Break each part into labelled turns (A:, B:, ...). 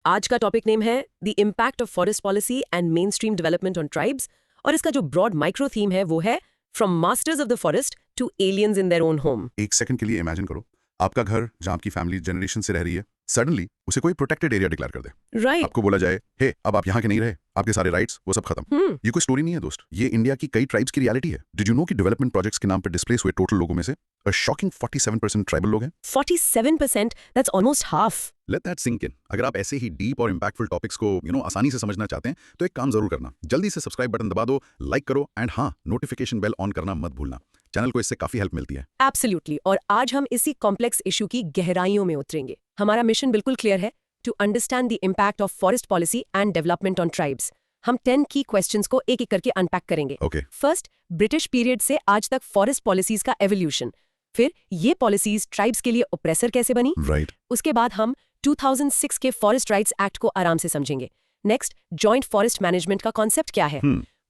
A: आज का topic name है the impact of forest policy and mainstream development on tribes, और इसका जो ब्रॉड माइक्रो थीम है वो है from masters of the forest to aliens in their own home.
B: एक सेकंड के लिए इमेजिन करो, आपका घर जहां आपकी फैमिली जनरेशन से रह रही है, सडनली उसे कोई प्रोटेक्टेड एरिया डिक्लेयर कर दे।
A: राइट।
B: आपको बोला जाए, हे अब आप यहाँ के नहीं रहे, आपके सारे राइट्स वो सब खत्म। ये कोई स्टोरी नहीं है दोस्त, ये इंडिया की कई ट्राइब्स की रियलिटी है। डिड यू नो कि डेवलपमेंट प्रोजेक्ट्स के नाम पर डिस्प्लेस हुए टोटल लोगों में से अ शॉकिंग 47% ट्राइबल लोग हैं।
A: 47%, that's almost half.
B: Let that sink in. अगर आप ऐसे ही डीप और इंपैक्टफुल टॉपिक्स को आसानी से समझना चाहते हैं तो एक काम जरूर करना, जल्दी से सब्सक्राइब बटन दबा दो, लाइक करो एंड हाँ, नोटिफिकेशन बेल ऑन करना मत भूलना। चैनल को इससे काफी हेल्प मिलती है।
A: एब्सोल्युटली। और आज हम इसी कॉम्प्लेक्स इशू की गहराइयों में उतरेंगे। हमारा मिशन बिल्कुल क्लियर है, to understand the impact of forest policy and development on tribes. हम 10 की क्वेश्चंस को एक एक करके अनपैक करेंगे।
B: ओके।
A: फर्स्ट, ब्रिटिश पीरियड से आज तक फॉरेस्ट पॉलिसीज का एवोल्यूशन। फिर ये पॉलिसीज ट्राइब्स के लिए ओप्रेसर कैसे बनी।
B: राइट।
A: उसके बाद हम 2006 के फॉरेस्ट राइट्स एक्ट को आराम से समझेंगे। नेक्स्ट, जॉइंट फॉरेस्ट मैनेजमेंट का कॉन्सेप्ट क्या है।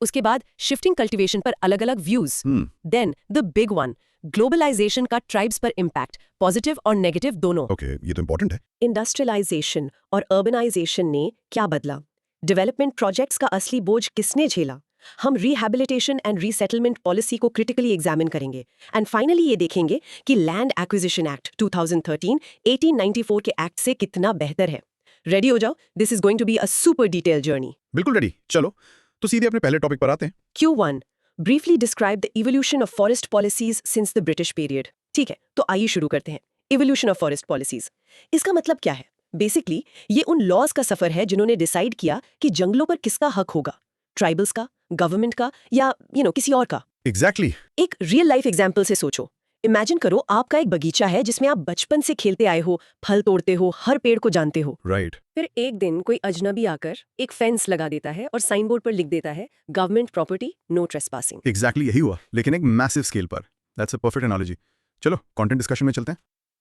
A: उसके बाद शिफ्टिंग कल्टीवेशन पर अलग अलग views. Then the big one, globalisation का ट्राइब्स पर इम्पैक्ट, पॉजिटिव और नेगेटिव दोनों।
B: ओके, ये तो इंपॉर्टेंट है।
A: इंडस्ट्रियलाइजेशन और अर्बनाइजेशन ने क्या बदला, डेवलपमेंट प्रोजेक्ट्स का असली बोझ किसने झेला। हम रिहैबिलिटेशन एंड रीसेटलमेंट पॉलिसी को क्रिटिकली एग्जामिन करेंगे। एंड फाइनली ये देखेंगे कि लैंड एक्विजिशन एक्ट 2013 1894 के एक्ट से कितना बेहतर है। रेडी हो जाओ, this is going to be a super detail journey.
B: बिल्कुल रेडी। चलो तो सीधे अपने पहले टॉपिक पर आते हैं।
A: Q1, briefly describe the evolution of forest policies since the British period। ठीक है, तो आइए शुरू करते हैं। Evolution of forest policies, इसका मतलब क्या है? बेसिकली ये उन लॉज का सफर है जिन्होंने डिसाइड किया कि जंगलों पर किसका हक होगा, ट्राइबल्स का, गवर्नमेंट का, या किसी और का।
B: एग्जैक्टली।
A: एक रियल लाइफ एग्जाम्पल से सोचो। इमेजिन करो आपका एक बगीचा है जिसमें आप बचपन से खेलते आए हो, फल तोड़ते हो, हर पेड़ को जानते हो।
B: राइट।
A: फिर एक दिन कोई अजनबी आकर एक फेंस लगा देता है और साइन बोर्ड पर लिख देता है government property, no trespassing.
B: Exactly यही हुआ, लेकिन एक मैसिव स्केल पर। That's a perfect analogy. चलो कंटेंट डिस्कशन में चलते हैं।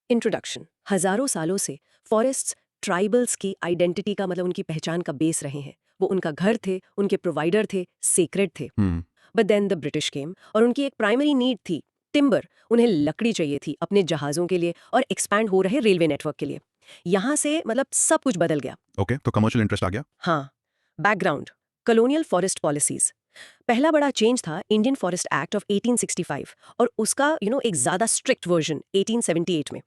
A: इंट्रोडक्शन। हजारों सालों से फॉरेस्ट्स ट्राइबल्स की आइडेंटिटी का मतलब उनकी पहचान का बेस रहे हैं। वो उनका घर थे, उनके प्रोवाइडर थे, सेक्रेड थे। But then the British came और उनकी एक प्राइमरी नीड थी टिम्बर। उन्हें लकड़ी चाहिए थी अपने जहाजों के लिए और एक्सपैंड हो रहे रेलवे नेटवर्क के लिए। यहाँ से मतलब सब कुछ बदल गया।
B: ओके, तो कमर्शियल इंटरेस्ट आ गया।
A: हाँ। Background, colonial forest policies. पहला बड़ा चेंज था इंडियन फॉरेस्ट एक्ट ऑफ 1865 और उसका एक ज्यादा स्ट्रिक्ट वर्जन 1878 में।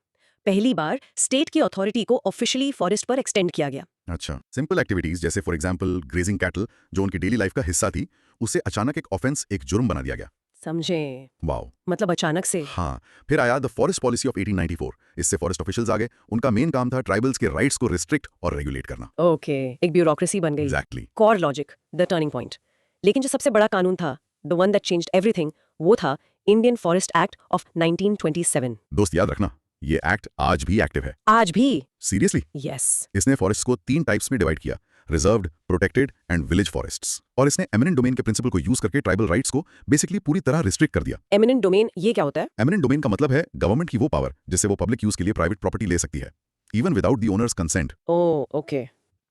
A: पहली बार स्टेट की अथॉरिटी को ऑफिशियली फॉरेस्ट पर एक्सटेंड किया गया।
B: अच्छा, सिंपल एक्टिविटीज जैसे फॉर एग्जांपल ग्रेजिंग कैटल, जो उनकी डेली लाइफ का हिस्सा थी, उसे अचानक एक ऑफेंस, एक जुर्म बना दिया गया।
A: समझे?
B: वाओ।
A: मतलब अचानक से।
B: हाँ। फिर आया द फॉरेस्ट पॉलिसी ऑफ 1894। इससे फॉरेस्ट ऑफिशियल्स आ गए। उनका मेन काम था ट्राइबल्स के राइट्स को रिस्ट्रिक्ट और रेगुलेट करना।
A: ओके, एक ब्यूरोक्रेसी बन गई।
B: Exactly.
A: Core logic, the turning point. लेकिन जो सबसे बड़ा कानून था, the one that changed everything, वो था इंडियन फॉरेस्ट एक्ट ऑफ 1927।
B: दोस्त याद रखना, ये एक्ट आज भी एक्टिव है।
A: आज भी?
B: सीरियसली?
A: यस।
B: इसने फॉरेस्ट को 3 टाइप्स में डिवाइड किया, reserved, protected and village forests. और इसने एमिनेंट डोमेन के प्रिंसिपल को यूज करके ट्राइबल राइट्स को बेसिकली पूरी तरह रिस्ट्रिक्ट कर दिया।
A: एमिनेंट डोमेन ये क्या होता है?
B: एमिनेंट डोमेन का मतलब है गवर्नमेंट की वो पावर जिससे वो पब्लिक यूज के लिए प्राइवेट प्रॉपर्टी ले सकती है, even without the owners consent.
A: Oh, okay.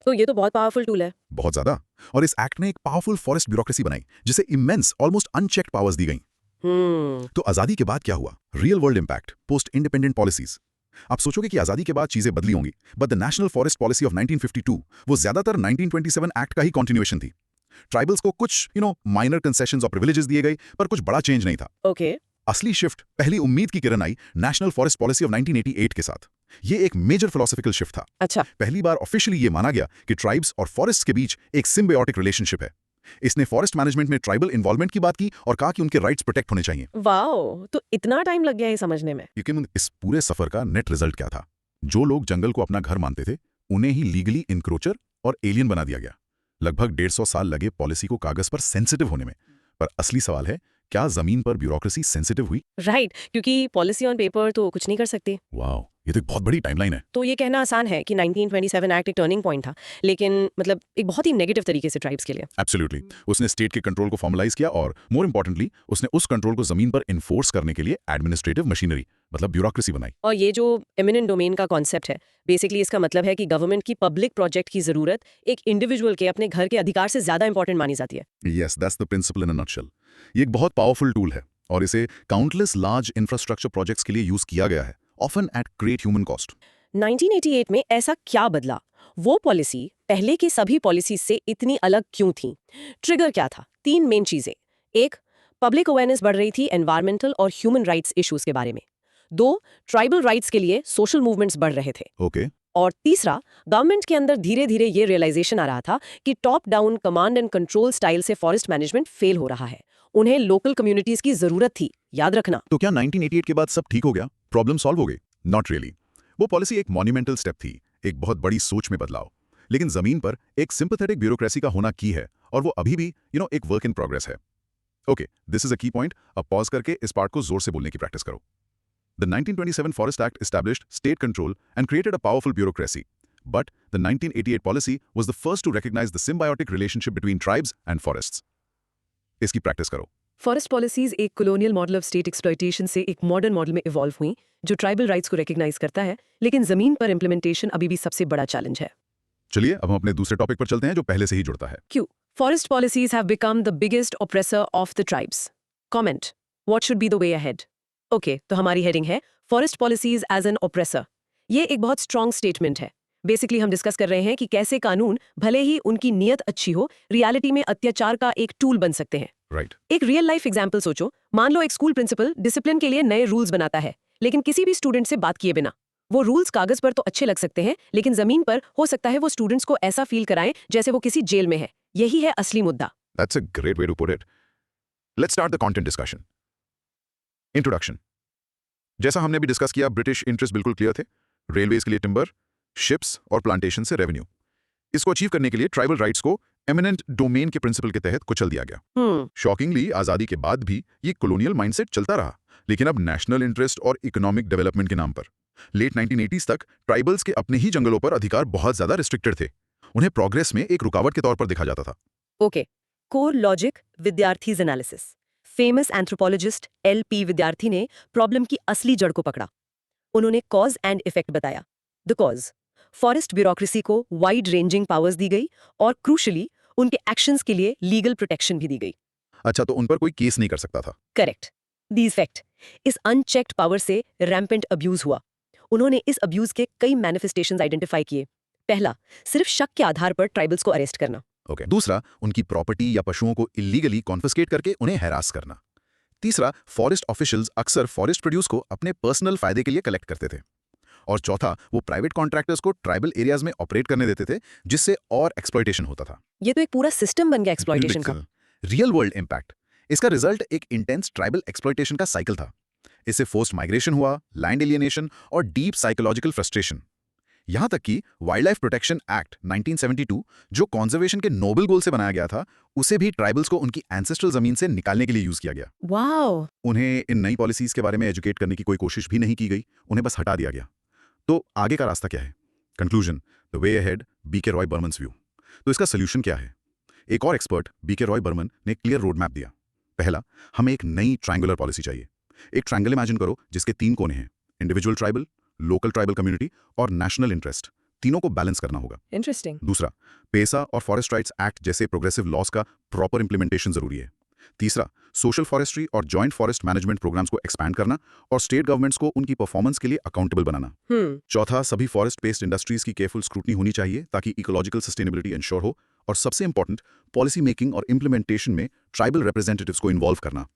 A: तो ये तो बहुत पावरफुल टूल है।
B: बहुत ज्यादा। और इस एक्ट ने एक पावरफुल फॉरेस्ट ब्यूरोक्रेसी बनाई जिसे इमेंस, ऑलमोस्ट अनचेक्ड पावर्स दी गई। तो आजादी के बाद क्या हुआ? Real world impact, post independent policies. आप सोचोगे कि आजादी के बाद चीजें बदली होंगी, but the national forest policy of 1952 वो ज्यादातर 1927 एक्ट का ही कॉन्टिन्यूएशन थी। ट्राइबल्स को कुछ माइनर कंसेशंस और प्रिविलेजेस दिए गए, पर कुछ बड़ा चेंज नहीं था।
A: ओके।
B: असली शिफ्ट, पहली उम्मीद की किरण आई नेशनल फॉरेस्ट पॉलिसी ऑफ 1988 के साथ। ये एक मेजर फिलोसॉफिकल शिफ्ट था।
A: अच्छा।
B: पहली बार ऑफिशियली ये माना गया कि ट्राइब्स और फॉरेस्ट के बीच एक सिम्बायोटिक रिलेशनशिप है। इसने फॉरेस्ट मैनेजमेंट में ट्राइबल इन्वॉल्वमेंट की बात की और कहा कि उनके राइट्स प्रोटेक्ट होने चाहिए।
A: वाओ, तो इतना टाइम लग गया ये समझने में।
B: लेकिन इस पूरे सफर का नेट रिजल्ट क्या था? जो लोग जंगल को अपना घर मानते थे, उन्हें ही लीगली इंक्रोचर और एलियन बना दिया गया। लगभग 150 साल लगे पॉलिसी को कागज पर सेंसिटिव होने में। पर असली सवाल है, क्या जमीन पर ब्यूरोक्रेसी सेंसिटिव हुई?
A: राइट, क्योंकि पॉलिसी ऑन पेपर तो कुछ नहीं कर सकते।
B: वाओ, ये तो एक बहुत बड़ी टाइमलाइन है।
A: तो ये कहना आसान है कि 1927 एक्ट एक टर्निंग पॉइंट था, लेकिन मतलब एक बहुत ही नेगेटिव तरीके से ट्राइब्स के लिए।
B: एब्सोल्युटली। उसने स्टेट के कंट्रोल को फॉर्मलाइज किया और मोर इंपॉर्टेंटली उसने उस कंट्रोल को जमीन पर इन्फोर्स करने के लिए एडमिनिस्ट्रेटिव मशीनरी, मतलब ब्यूरोक्रेसी बनाई।
A: और ये जो एमिनेंट डोमेन का कॉन्सेप्ट है, बेसिकली इसका मतलब है कि गवर्नमेंट की पब्लिक प्रोजेक्ट की जरूरत एक इंडिविजुअल के अपने घर के अधिकार से ज्यादा इंपॉर्टेंट मानी जाती है।
B: Yes, that's the principle in a nutshell. ये एक बहुत पावरफुल टूल है और इसे काउंटलेस लार्ज इंफ्रास्ट्रक्चर प्रोजेक्ट्स के लिए यूज किया गया है, often at great human cost.
A: 1988 में ऐसा क्या बदला? वो पॉलिसी पहले की सभी पॉलिसी से इतनी अलग क्यों थी? ट्रिगर क्या था? 3 मेन चीजें। 1, पब्लिक अवेयरनेस बढ़ रही थी एनवायरमेंटल और ह्यूमन राइट्स इश्यूज के बारे में। 2, ट्राइबल राइट्स के लिए सोशल मूवमेंट्स बढ़ रहे थे।
B: ओके
A: और तीसरा, गवर्नमेंट के अंदर धीरे धीरे ये रियलाइजेशन आ रहा था कि top down command and control style से फॉरेस्ट मैनेजमेंट फेल हो रहा है। उन्हें लोकल कम्युनिटीज की जरूरत थी, याद रखना।
B: तो क्या 1988 के बाद सब ठीक हो गया, प्रॉब्लम सॉल्व हो गई? Not really. वो पॉलिसी एक मॉन्यूमेंटल स्टेप थी, एक बहुत बड़ी सोच में बदलाव। लेकिन जमीन पर एक सिंपैथेटिक ब्यूरोक्रेसी का होना की है, और वो अभी भी एक वर्क इन प्रोग्रेस है। ओके, दिस इज अ की पॉइंट। अब पॉज करके इस पार्ट को जोर से बोलने की प्रैक्टिस करो। The 1927 Forest Act established state control and created a powerful bureaucracy. But the 1988 policy was the first to recognize the symbiotic relationship between tribes and forests. इसकी प्रैक्टिस करो।
A: फॉरेस्ट पॉलिसीज एक colonial model of state exploitation से एक modern model में evolve हुई, जो tribal rights को recognise करता है, लेकिन जमीन पर इंप्लीमेंटेशन अभी भी सबसे बड़ा चैलेंज है।
B: चलिए अब हम अपने दूसरे टॉपिक पर चलते हैं जो पहले से ही जुड़ता है।
A: क्यों? Forest policies have become the biggest oppressor of the tribes. Comment, what should be the way ahead? Okay, तो हमारी हेडिंग है forest policies as an oppressor. ये एक बहुत स्ट्रॉन्ग स्टेटमेंट है। बेसिकली हम डिस्कस कर रहे हैं कि कैसे कानून, भले ही उनकी नीयत अच्छी हो, रियलिटी में अत्याचार का एक टूल बन सकते हैं।
B: राइट।
A: एक रियल लाइफ एग्जाम्पल सोचो। मान लो एक स्कूल प्रिंसिपल डिसिप्लिन के लिए नए रूल्स बनाता है, लेकिन किसी भी स्टूडेंट से बात किए बिना। वो रूल्स कागज पर तो अच्छे लग सकते हैं, लेकिन जमीन पर हो सकता है वो स्टूडेंट्स को ऐसा फील कराएं जैसे वो किसी जेल में है। यही है असली मुद्दा।
B: That's a great way to put it. Let's start the content discussion. Introduction. जैसा हमने भी डिस्कस किया, ब्रिटिश इंटरेस्ट बिल्कुल क्लियर थे। रेलवेज के लिए टिम्बर, शिप्स और प्लांटेशन से रेवेन्यू। इसको अचीव करने के लिए ट्राइबल राइट्स को एमिनेंट डोमेन के प्रिंसिपल के तहत कुचल दिया गया। शॉकिंगली आजादी के बाद भी ये कॉलोनियल माइंडसेट चलता रहा, लेकिन अब नेशनल इंटरेस्ट और इकोनॉमिक डेवलपमेंट के नाम पर लेट 1980s तक ट्राइबल्स के अपने ही जंगलों पर अधिकार बहुत ज्यादा रिस्ट्रिक्टेड थे। उन्हें प्रोग्रेस में एक रुकावट के तौर पर देखा जाता था।
A: Okay, core logic Vidyarthi's analysis. Famous anthropologist LP Vidyarthi ने प्रॉब्लम की असली जड़ को पकड़ा। उन्होंने कॉज एंड इफेक्ट बताया। द कॉज, फॉरेस्ट ब्यूरोक्रेसी को वाइड रेंजिंग पावर्स दी गई और क्रूशली उनके एक्शंस के लिए लीगल प्रोटेक्शन भी दी गई।
B: अच्छा, तो उन पर कोई केस नहीं कर सकता था।
A: करेक्ट। द इफेक्ट, इस अनचेक्ड पावर से रैम्पेंट अब्यूज हुआ। उन्होंने इस अब्यूज के कई मैनिफेस्टेशंस आइडेंटिफाई किए। पहला, सिर्फ शक के आधार पर ट्राइबल्स को अरेस्ट करना।
B: ओके। दूसरा, उनकी प्रॉपर्टी या पशुओं को इलीगली कॉन्फिस्केट करके उन्हें हैरास करना। तीसरा, फॉरेस्ट ऑफिशियल्स अक्सर फॉरेस्ट प्रोड्यूस को अपने पर्सनल फायदे के लिए कलेक्ट करते थे। और चौथा, वो प्राइवेट कॉन्ट्रैक्टर्स को ट्राइबल एरियाज में ऑपरेट करने देते थे, जिससे और एक्सप्लॉयटेशन होता था।
A: ये तो एक पूरा सिस्टम बन गया एक्सप्लॉयटेशन का।
B: रियल वर्ल्ड इंपैक्ट, इसका रिजल्ट एक इंटेंस ट्राइबल एक्सप्लॉयटेशन का साइकिल था। इससे फोर्स्ड माइग्रेशन हुआ, लैंड एलियनेशन और डीप साइकोलॉजिकल फ्रस्ट्रेशन। यहां तक कि वाइल्ड लाइफ प्रोटेक्शन एक्ट 1972, जो कॉन्जर्वेशन के नोबल गोल से बनाया गया था, उसे भी ट्राइबल्स को उनकी एंसेस्ट्रल जमीन से निकालने के लिए यूज किया गया।
A: वाओ!
B: उन्हें इन नई पॉलिसीज के बारे में एजुकेट करने की कोई कोशिश भी नहीं की गई, उन्हें बस हटा दिया गया। तो आगे का रास्ता क्या है? Conclusion, the way ahead, BK Roy Burman's view. तो इसका सोल्यूशन क्या है? एक और एक्सपर्ट BK रॉय बर्मन ने क्लियर रोड मैप दिया। पहला, हमें एक नई ट्रायंगुलर पॉलिसी चाहिए। एक ट्रायंगल इमेजिन करो जिसके 3 कोने हैं, individual tribal, local tribal community और नेशनल इंटरेस्ट। तीनों को बैलेंस करना होगा।
A: इंटरेस्टिंग।
B: दूसरा, पेसा और फॉरेस्ट राइट्स एक्ट जैसे प्रोग्रेसिव लॉस का प्रॉपर इंप्लीमेंटेशन जरूरी है। तीसरा, सोशल फॉरेस्ट्री और जॉइंट फॉरेस्ट मैनेजमेंट प्रोग्राम्स को एक्सपैंड करना और स्टेट गवर्नमेंट्स को उनकी परफॉर्मेंस के लिए अकाउंटेबल बनाना। चौथा, सभी फॉरेस्ट बेस्ड इंडस्ट्रीज की केयरफुल स्क्रूटनी होनी चाहिए ताकि इकोलॉजिकल सस्टेनेबिलिटी इंश्योर हो। और सबसे इंपॉर्टेंट, पॉलिसी मेकिंग और इंप्लीमेंटेशन में ट्राइबल रिप्रेजेंटेटिव्स को इन्वॉल्व करना।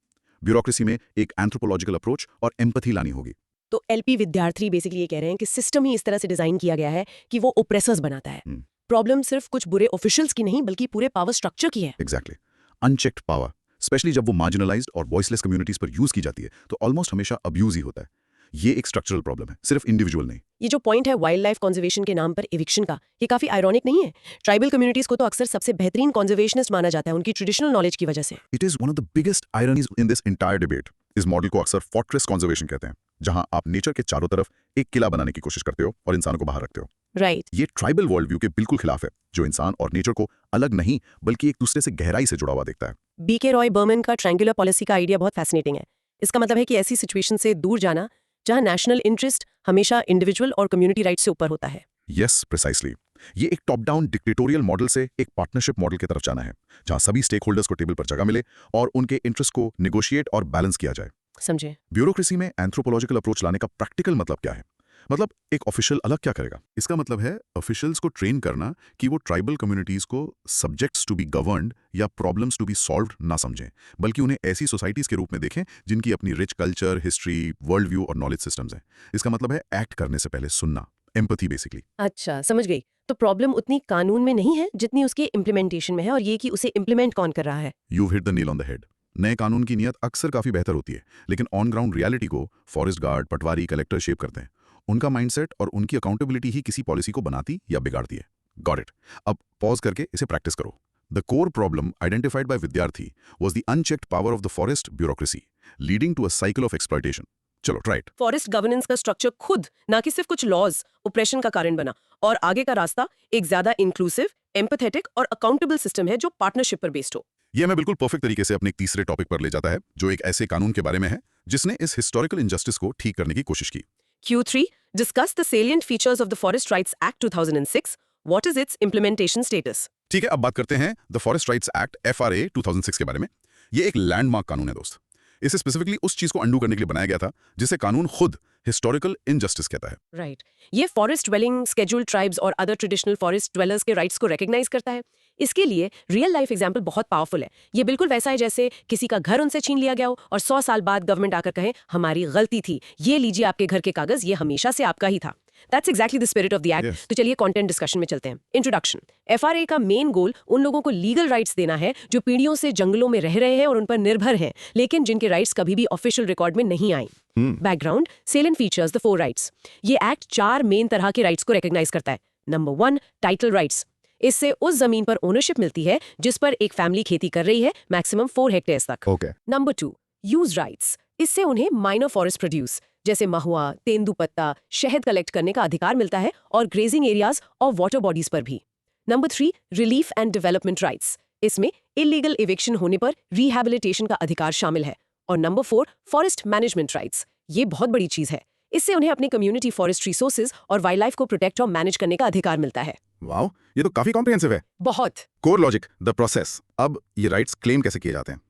B: ब्यूरोक्रेसी में एक एंथ्रोपोलॉजिकल अप्रोच और एम्पैथी लानी होगी।
A: तो LP विद्यार्थी बेसिकली ये कह रहे हैं कि सिस्टम ही इस तरह से डिजाइन किया गया है कि वो ओप्रेसर्स बनाता है। प्रॉब्लम सिर्फ कुछ बुरे ऑफिशियल्स की नहीं, बल्कि पूरे पावर स्ट्रक्चर की है।
B: एग्जैक्टली। अनचेक्ड पावर, स्पेशली जब वो मार्जिनलाइज्ड और वॉइसलेस कम्युनिटीज पर यूज की जाती है, तो ऑलमोस्ट हमेशा अब्यूज ही होता है। ये एक स्ट्रक्चरल प्रॉब्लम है, सिर्फ इंडिविजुअल नहीं।
A: ये जो पॉइंट है वाइल्ड लाइफ कंजर्वेशन के नाम पर एविक्शन का, ये काफी आयरॉनिक नहीं है? ट्राइबल कम्युनिटीज को तो अक्सर सबसे बेहतरीन कंजर्वेशनिस्ट माना जाता है उनकी ट्रेडिशनल नॉलेज की वजह से।
B: It is one of the biggest ironies in this entire debate. इस मॉडल को अक्सर फोर्ट्रेस कंजर्वेशन कहते हैं, जहां आप नेचर के चारों तरफ एक किला बनाने की कोशिश करते हो और इंसानों को बाहर रखते हो।
A: राइट।
B: ये ट्राइबल वर्ल्ड व्यू के बिल्कुल खिलाफ है, जो इंसान और नेचर को अलग नहीं बल्कि एक दूसरे से गहराई से जुड़ा हुआ देखता है।
A: BK रॉय बर्मन का ट्रायंगुलर पॉलिसी का आइडिया बहुत फैसिनेटिंग है। इसका मतलब है कि ऐसी सिचुएशन से दूर जाना जहां नेशनल इंटरेस्ट हमेशा इंडिविजुअल और कम्युनिटी राइट से ऊपर होता है।
B: Yes, precisely. ये एक टॉप डाउन डिक्टेटोरियल मॉडल से एक पार्टनरशिप मॉडल की तरफ जाना है, जहां सभी स्टेक होल्डर्स को टेबल पर जगह मिले और उनके इंटरेस्ट को निगोशिएट और बैलेंस किया जाए।
A: समझे?
B: ब्यूरोक्रेसी में एंथ्रोपोलॉजिकल अप्रोच लाने का प्रैक्टिकल मतलब क्या है? मतलब एक ऑफिशियल अलग क्या करेगा? इसका मतलब है ऑफिशियल्स को ट्रेन करना कि वो ट्राइबल कम्युनिटीज को सब्जेक्ट्स टू बी गवर्नड या प्रॉब्लम्स टू बी सॉल्व्ड ना समझें, बल्कि उन्हें ऐसी सोसाइटीज के रूप में देखें जिनकी अपनी rich culture, history, world view और नॉलेज सिस्टम्स हैं। इसका मतलब है एक्ट करने से पहले सुनना, एम्पैथी बेसिकली।
A: अच्छा, समझ गई। तो प्रॉब्लम उतनी कानून में नहीं है जितनी उसके इम्प्लीमेंटेशन में है, और ये कि उसे इम्प्लीमेंट कौन कर रहा है।
B: You've hit the nail on the head. नए कानून की नीयत अक्सर काफी बेहतर होती है, लेकिन ऑन ग्राउंड रियलिटी को फॉरेस्ट गार्ड, पटवारी, कलेक्टर शेप करते हैं। उनका माइंडसेट और उनकी अकाउंटेबिलिटी ही किसी पॉलिसी को बनाती या बिगाड़ती है। Got it. अब पॉज करके इसे प्रैक्टिस करो। The core problem identified by विद्यार्थी was the unchecked power of the forest bureaucracy, leading to a cycle of exploitation. चलो ट्राई इट।
A: फॉरेस्ट गवर्नेंस का स्ट्रक्चर खुद ना कि सिर्फ कुछ लॉज ऑपरेशन का कारण बना, और आगे का रास्ता एक ज्यादा इंक्लूसिव, एम्पैथेटिक और अकाउंटेबल सिस्टम है जो पार्टनरशिप पर बेस्ड हो।
B: ये हमें बिल्कुल परफेक्ट तरीके से अपने एक तीसरे टॉपिक पर ले जाता है, जो एक ऐसे कानून के बारे में है जिसने इस हिस्टोरिकल इनजस्टिस को ठीक करने की कोशिश की।
A: Q3 discuss the salient features of the Forest Rights Act 2006. What is its implementation status?
B: ठीक है, अब बात करते हैं the forest rights act FRA 2006 के बारे में। ये एक लैंडमार्क कानून है दोस्त। इसे स्पेसिफिकली उस चीज को अंडू करने के लिए बनाया गया था जिसे कानून खुद हिस्टोरिकल इनजस्टिस कहता है।
A: राइट ये फॉरेस्ट ड्वेलिंग, स्केड्यूल्ड ट्राइब्स और अदर ट्रेडिशनल फॉरेस्ट ड्वेलर्स के राइट्स को रिकॉग्नाइज करता है। इसके लिए रियल लाइफ एग्जांपल बहुत पावरफुल है। ये बिल्कुल वैसा है जैसे किसी का घर उनसे छीन लिया गया हो और 100 साल बाद गवर्नमेंट आकर कहे हमारी गलती थी, ये लीजिए आपके घर के कागज, ये हमेशा से आपका ही था। That's exactly the spirit of the act.
B: Yes.
A: तो चलिए कंटेंट डिस्कशन में चलते हैं। इंट्रोडक्शन। FRA का मेन गोल उन लोगों को लीगल राइट्स देना है जो पीढ़ियों से जंगलों में रह रहे हैं और उन पर निर्भर हैं, लेकिन जिनके राइट्स कभी भी ऑफिशियल रिकॉर्ड में नहीं आए। Background, salient features, the 4 rights. ये एक्ट 4 मेन तरह के राइट्स को रिकॉग्नाइज करता है। Number 1, title rights. इससे उस जमीन पर ओनरशिप मिलती है जिस पर एक फैमिली खेती कर रही है, मैक्सिमम 4 हेक्टेयर्स तक।
B: Okay.
A: Number 2, use rights. इससे उन्हें माइनर फॉरेस्ट प्रोड्यूस जैसे महुआ, तेंदुपत्ता, शहद कलेक्ट करने का अधिकार मिलता है, और ग्रेजिंग एरियाज और वाटर बॉडीज पर भी। Number 3, relief and development rights. इसमें इलीगल इविक्शन होने पर रिहैबिलिटेशन का अधिकार शामिल है। और नंबर 4, फॉरेस्ट मैनेजमेंट राइट्स। ये बहुत बड़ी चीज है। इससे उन्हें अपने कम्युनिटी फॉरेस्ट रिसोर्सेज और वाइल्ड लाइफ को प्रोटेक्ट और मैनेज करने का अधिकार मिलता है।
B: वाओ, ये तो काफी कॉम्प्रिहेंसिव है।
A: बहुत।
B: Core logic, the process. अब ये राइट्स क्लेम कैसे किए जाते हैं?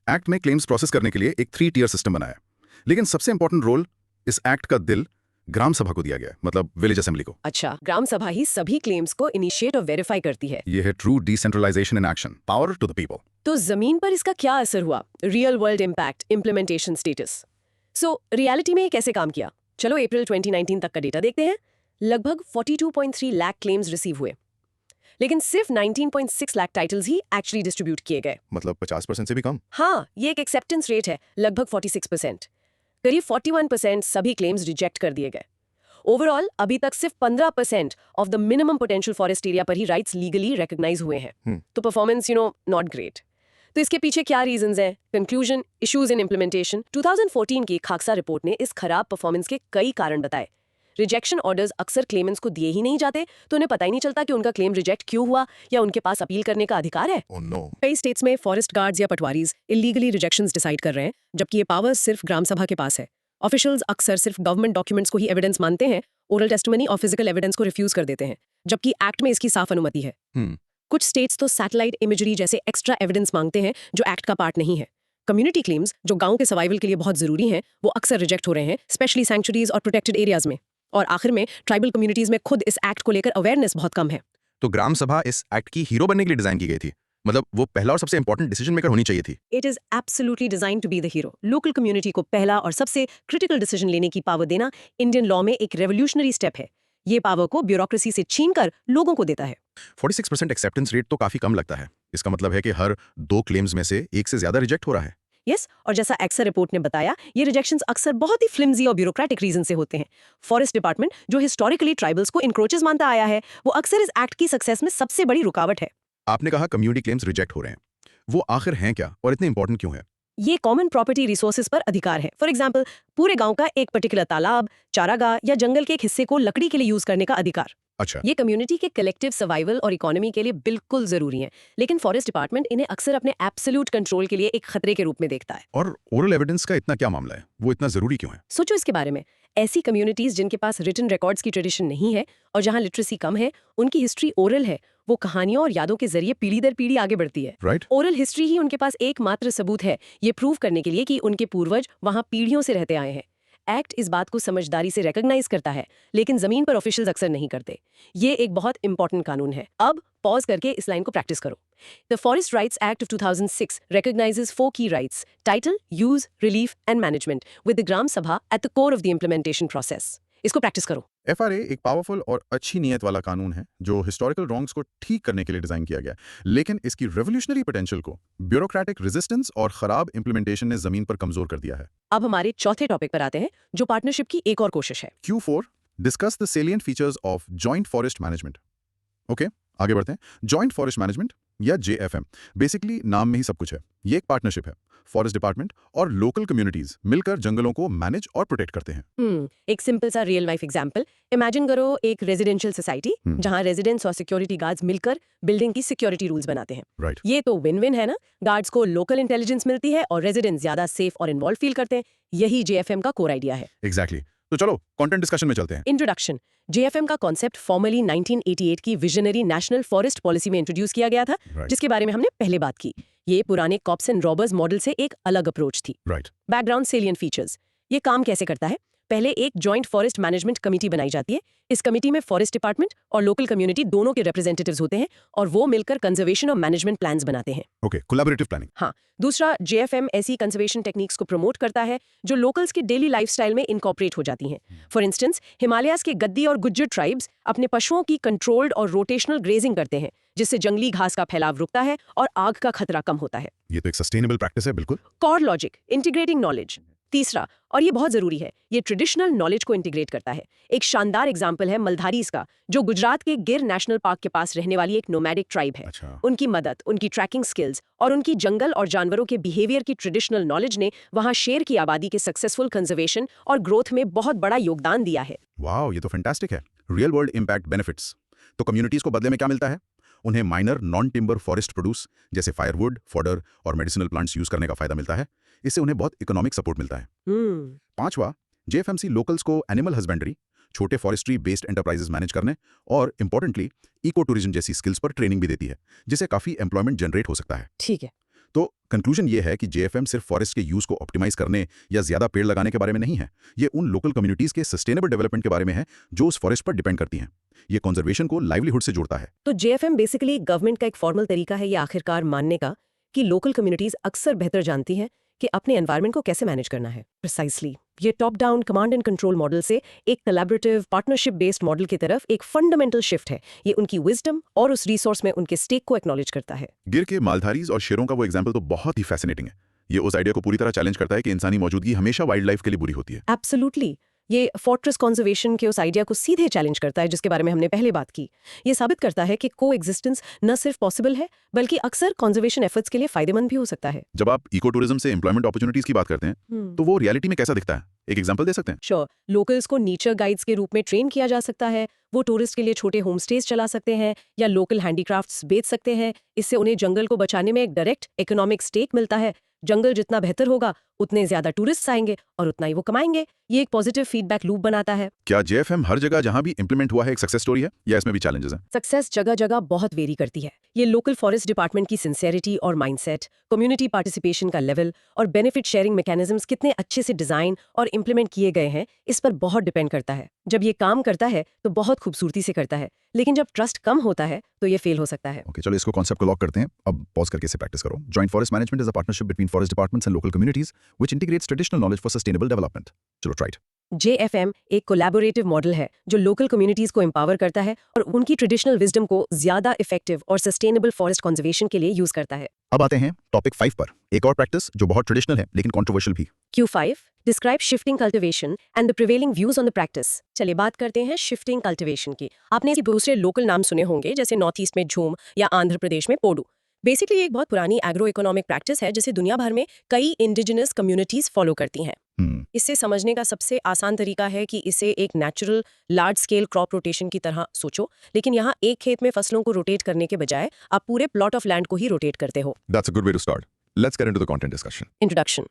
B: एक्ट में क्लेम्स प्रोसेस करने के लिए एक 3 टियर सिस्टम बनाया है, लेकिन सबसे इंपॉर्टेंट रोल इस एक्ट का दिल ग्राम सभा को दिया गया है, मतलब विलेज असेंबली को।
A: अच्छा, ग्राम सभा ही सभी क्लेम्स को इनिशिएट और वेरीफाई करती है।
B: ये है true decentralisation in action, power to the people.
A: तो जमीन पर इसका क्या असर हुआ? Real world impact, implementation status. So reality में कैसे काम किया? चलो अप्रैल 2019 तक का डेटा देखते हैं। लगभग 42.3 लाख क्लेम्स रिसीव हुए, लेकिन सिर्फ 19.6 लाख टाइटल्स ही एक्चुअली डिस्ट्रीब्यूट किए गए।
B: मतलब 50% से भी कम।
A: हाँ, ये एक एक्सेप्टेंस रेट है, लगभग 46%। करीब 41% सभी क्लेम्स रिजेक्ट कर दिए गए। ओवरऑल अभी तक सिर्फ 15% of the minimum potential forest area पर ही राइट्स लीगली रिकॉग्नाइज हुए हैं। तो परफॉर्मेंस नॉट ग्रेट। तो इसके पीछे क्या रीजंस हैं? Conclusion, issues in implementation. 2014 की खाक्सा रिपोर्ट ने इस खराब परफॉर्मेंस के कई कारण बताए। रिजेक्शन ऑर्डर्स अक्सर क्लेमेंट्स को दिए ही नहीं जाते, तो उन्हें पता ही नहीं चलता कि उनका क्लेम रिजेक्ट क्यों हुआ या उनके पास अपील करने का अधिकार है।
B: Oh no.
A: कई स्टेट्स में फॉरेस्ट गार्ड्स या पटवारीज इलीगली रिजेक्शंस डिसाइड कर रहे हैं, जबकि ये पावर सिर्फ ग्राम सभा के पास है। ऑफिशियल्स अक्सर सिर्फ गवर्नमेंट डॉक्यूमेंट्स को ही एविडेंस मानते हैं, ओरल टेस्टिमनी और फिजिकल एविडेंस को रिफ्यूज कर देते हैं, जबकि एक्ट में इसकी साफ अनुमति है। कुछ स्टेट्स तो सैटेलाइट इमेजरी जैसे एक्स्ट्रा एविडेंस मांगते हैं जो एक्ट का पार्ट नहीं है। कम्युनिटी क्लेम्स जो गांव के सर्वाइवल के लिए बहुत जरूरी हैं, वो अक्सर रिजेक्ट हो रहे हैं, स्पेशली सैंक्चुरीज और प्रोटेक्टेड एरियाज में। और आखिर में ट्राइबल कम्युनिटीज में खुद इस एक्ट को लेकर अवेयरनेस बहुत कम है।
C: तो ग्राम सभा इस एक्ट की हीरो बनने के लिए डिजाइन की गई थी, मतलब वो पहला और सबसे इंपॉर्टेंट डिसीजन मेकर होनी चाहिए थी।
A: It is absolutely design to be the hero. Local community को पहला और सबसे क्रिटिकल डिसीजन लेने की पावर देना इंडियन लॉ में एक रेवोल्यूशनरी स्टेप है। ये पावर को ब्यूरोक्रेसी से छीनकर लोगों को देता है।
C: 46% एक्सेप्टेंस रेट तो काफी कम लगता है। इसका मतलब है कि हर 2 क्लेम्स में से एक से ज्यादा रिजेक्ट हो रहा है।
A: यस, और जैसा एक्सर रिपोर्ट ने बताया, ये रिजेक्शंस अक्सर बहुत ही फ्लिम्जी और ब्यूरोक्रेटिक रीजन से होते हैं। फॉरेस्ट डिपार्टमेंट जो हिस्टोरिकली ट्राइबल्स को इंक्रोचेस मानता आया है, वो अक्सर इस एक्ट की सक्सेस में सबसे बड़ी रुकावट है।
C: आपने कहा कम्युनिटी क्लेम्स रिजेक्ट हो रहे हैं, वो आखिर हैं क्या और इतने इंपॉर्टेंट क्यों है?
A: ये कॉमन प्रॉपर्टी रिसोर्सेज पर अधिकार है। फॉर एग्जाम्पल, पूरे गांव का एक पर्टिकुलर तालाब, चारागाह या जंगल के एक हिस्से को लकड़ी के लिए यूज करने का अधिकार।
B: अच्छा,
A: ये कम्युनिटी के कलेक्टिव सर्वाइवल और इकोनॉमी के लिए बिल्कुल जरूरी है, लेकिन फॉरेस्ट डिपार्टमेंट इन्हें अक्सर अपने एब्सोल्यूट कंट्रोल के लिए एक खतरे के रूप में देखता है।
B: और ओरल एविडेंस का इतना क्या मामला है? वो इतना जरूरी क्यों है?
A: सोचो इसके बारे में। ऐसी कम्युनिटीज जिनके पास रिटन रिकॉर्ड्स की ट्रेडिशन नहीं है और जहां लिटरेसी कम है, उनकी हिस्ट्री ओरल है। वो कहानियों और यादों के जरिए पीढ़ी दर पीढ़ी आगे बढ़ती है।
B: राइट?
A: ओरल हिस्ट्री ही उनके पास एकमात्र सबूत है ये प्रूव करने के लिए कि उनके पूर्वज वहां पीढ़ियों से रहते आए हैं। एक्ट इस बात को समझदारी से रिकॉग्नाइज करता है, लेकिन जमीन पर ऑफिशियल्स अक्सर नहीं करते। ये एक बहुत इंपॉर्टेंट कानून है। अब पॉज करके इस लाइन को प्रैक्टिस करो। The forest rights act of 2006 recognizes 4 key rights: title, use, relief and management, with the Gram Sabha at the core of the implementation process. इसको प्रैक्टिस करो।
C: FRA एक पावरफुल और अच्छी नीयत वाला कानून है जो हिस्टोरिकल रॉन्ग्स को ठीक करने के लिए डिजाइन किया गया है, लेकिन इसकी रेवोल्यूशनरी पोटेंशियल को ब्यूरोक्रेटिक रेजिस्टेंस और खराब इंप्लीमेंटेशन ने जमीन पर कमजोर कर दिया है।
A: अब हमारे चौथे टॉपिक पर आते हैं, जो पार्टनरशिप की एक और कोशिश है।
C: Q4 discuss the salient features of joint forest management. Okay, आगे बढ़ते हैं। जॉइंट फॉरेस्ट मैनेजमेंट या JFM बेसिकली नाम में ही सब कुछ है। ये एक पार्टनरशिप है। फॉरेस्ट डिपार्टमेंट और लोकल कम्युनिटीज मिलकर जंगलों को मैनेज और प्रोटेक्ट करते हैं।
A: एक सिंपल सा रियल लाइफ एग्जांपल इमेजिन करो, एक रेजिडेंशियल सोसाइटी जहां रेजिडेंट्स और सिक्योरिटी गार्ड्स मिलकर बिल्डिंग की सिक्योरिटी रूल्स बनाते हैं।
C: राइट।
A: ये तो विन विन है ना। गार्ड्स को लोकल इंटेलिजेंस मिलती है और रेजिडेंट्स ज्यादा सेफ और इन्वॉल्व फील करते हैं। यही JFM का कोर आइडिया है।
C: एग्जैक्टली। तो चलो कंटेंट डिस्कशन में चलते हैं।
A: इंट्रोडक्शन। JFM का कॉन्सेप्ट फॉर्मली 1988 की विजनरी नेशनल फॉरेस्ट पॉलिसी में इंट्रोड्यूस किया गया था, जिसके बारे में हमने पहले बात की। ये पुराने कॉप्स एंड रॉबर्स मॉडल से एक अलग अप्रोच थी।
C: राइट।
A: Background salient features. ये काम कैसे करता है? पहले एक जॉइंट फॉरेस्ट मैनेजमेंट कमेटी बनाई जाती है। इस कमेटी में फॉरेस्ट डिपार्टमेंट और लोकल कम्युनिटी दोनों के रिप्रेजेंटेटिव्स होते हैं और वो मिलकर कंजर्वेशन और मैनेजमेंट प्लान्स बनाते हैं।
C: Okay, collaborative planning.
A: हाँ। दूसरा, JFM ऐसी कंजर्वेशन टेक्निक्स को प्रमोट करता है जो लोकल्स के डेली लाइफस्टाइल में इनकॉर्पोरेट हो जाती हैं। फॉर इंस्टेंस, हिमालयाज के गद्दी और गुज्जर ट्राइब्स अपने पशुओं की कंट्रोल्ड और रोटेशनल ग्रेजिंग करते हैं, जिससे जंगली घास का फैलाव रुकता है और आग का खतरा कम होता है।
C: ये तो एक सस्टेनेबल प्रैक्टिस है। बिल्कुल।
A: Core logic, integrating knowledge. तीसरा, और ये बहुत जरूरी है, ये ट्रेडिशनल नॉलेज को इंटीग्रेट करता है। एक शानदार एग्जाम्पल है मल्धारीज का, जो गुजरात के गिर नेशनल पार्क के पास रहने वाली एक नोमैडिक ट्राइब है।
C: अच्छा।
A: उनकी मदद, उनकी ट्रैकिंग स्किल्स और उनकी जंगल और जानवरों के बिहेवियर की ट्रेडिशनल नॉलेज ने वहां शेर की आबादी के सक्सेसफुल कंजर्वेशन और ग्रोथ में बहुत बड़ा योगदान दिया है।
C: वाओ, ये तो फैंटास्टिक है। Real world impact benefits. तो कम्युनिटीज को बदले में क्या मिलता है? उन्हें minor non timber forest produce जैसे फायरवुड, फॉडर और मेडिसिनल प्लांट्स यूज करने का फायदा मिलता है। इससे उन्हें बहुत इकोनॉमिक सपोर्ट मिलता है। पांचवा, JFMC लोकल्स को एनिमल हस्बेंड्री, छोटे फॉरेस्ट्री बेस्ड एंटरप्राइजेस मैनेज करने और इंपॉर्टेंटली इको टूरिज्म जैसी स्किल्स पर ट्रेनिंग भी देती है, जिससे काफी एम्प्लॉयमेंट जनरेट हो सकता है।
A: ठीक है।
C: तो कंक्लूजन ये है कि JFM सिर्फ फॉरेस्ट के यूज को ऑप्टिमाइज करने या ज्यादा पेड़ लगाने के बारे में नहीं है। ये उन लोकल कम्युनिटीज के सस्टेनेबल डेवलपमेंट के बारे में है जो उस फॉरेस्ट पर डिपेंड करती हैं। ये कंजर्वेशन को लाइवलीहुड से जोड़ता है।
A: तो JFM बेसिकली गवर्नमेंट का एक फॉर्मल तरीका है ये आखिरकार मानने का कि लोकल कम्युनिटीज अक्सर बेहतर जानती हैं कि अपने एनवायरनमेंट को कैसे मैनेज करना है। प्रिसाइसली ये top down command and control model से एक कोलैबोरेटिव पार्टनरशिप बेस्ड मॉडल की तरफ एक फंडामेंटल शिफ्ट है। ये उनकी विजडम और उस रिसोर्स में उनके स्टेक को एक्नॉलेज करता है।
C: गिर के मालधारीज और शेरों का वो एग्जाम्पल तो बहुत ही फैसिनेटिंग है। ये उस आइडिया को पूरी तरह चैलेंज करता है कि इंसानी मौजूदगी हमेशा वाइल्ड लाइफ के लिए बुरी होती है।
A: एब्सोल्युटली। ये फोर्ट्रेस कंजर्वेशन के उस आइडिया को सीधे चैलेंज करता है जिसके बारे में हमने पहले बात की। ये साबित करता है कि को एग्जिस्टेंस न सिर्फ पॉसिबल है बल्कि अक्सर कंजर्वेशन एफर्ट्स के लिए फायदेमंद भी हो सकता है।
C: जब आप इको टूरिज्म से एम्प्लॉयमेंट अपॉर्चुनिटीज की बात करते हैं तो वो रियलिटी में कैसा दिखता है? एक एग्जांपल दे सकते हैं?
A: श्योर। लोकल्स को नेचर गाइड्स के रूप में ट्रेन किया जा सकता है। वो टूरिस्ट के लिए छोटे होम स्टेज चला सकते हैं या लोकल हैंडीक्राफ्ट्स बेच सकते हैं। इससे उन्हें जंगल को बचाने में एक डायरेक्ट इकोनॉमिक स्टेक मिलता है। जंगल जितना बेहतर होगा उतने ज्यादा टूरिस्ट आएंगे और उतना ही वो कमाएंगे। ये एक पॉजिटिव फीडबैक लूप बनाता है।
C: क्या JFM हर जगह जहां भी इंप्लीमेंट हुआ है एक सक्सेस स्टोरी है या इसमें भी चैलेंजेस हैं?
A: सक्सेस जगह जगह बहुत वेरी करती है। ये लोकल फॉरेस्ट डिपार्टमेंट की सिंसेरिटी और माइंडसेट, कम्युनिटी पार्टिसिपेशन का लेवल और बेनिफिट शेयरिंग मैकेनिज्म्स कितने अच्छे से डिजाइन और इंप्लीमेंट किए गए हैं, इस पर बहुत डिपेंड करता है। जब ये काम करता है तो बहुत खूबसूरती से करता है, लेकिन जब ट्रस्ट कम होता है तो ये फेल हो सकता है।
C: ओके, चलो इसको कॉन्सेप्ट को लॉक करते हैं। अब पॉज करके इसे प्रैक्टिस करो। Joint forest management is a partnership between forest departments and local communities which integrates traditional knowledge for sustainable development. चलो ट्राई इट।
A: JFM एक कोलैबोरेटिव मॉडल है जो लोकल कम्युनिटीज को एम्पावर करता है और उनकी ट्रेडिशनल विजडम को ज्यादा इफेक्टिव और सस्टेनेबल फॉरेस्ट कंजर्वेशन के लिए यूज करता है।
C: अब आते हैं टॉपिक 5 पर, एक और प्रैक्टिस जो बहुत ट्रेडिशनल है लेकिन कंट्रोवर्शियल भी।
A: Q5 describe shifting cultivation and the prevailing views on the practice. चलिए बात करते हैं शिफ्टिंग कल्टिवेशन की। आपने इसके दूसरे लोकल नाम सुने होंगे जैसे नॉर्थ ईस्ट में झूम या आंध्र प्रदेश में पोडू। बेसिकली एक बहुत पुरानी एग्रो इकोनॉमिक प्रैक्टिस है जिसे दुनिया भर में कई इंडिजिनस कम्युनिटीज फॉलो करती हैं। इससे समझने का सबसे आसान तरीका है कि इसे एक natural large scale crop rotation की तरह सोचो, लेकिन यहाँ एक खेत में फसलों को रोटेट करने के बजाय आप पूरे प्लॉट ऑफ लैंड को ही रोटेट करते हो।
C: That's a good way to start. Let's get into the content discussion.
A: Introduction.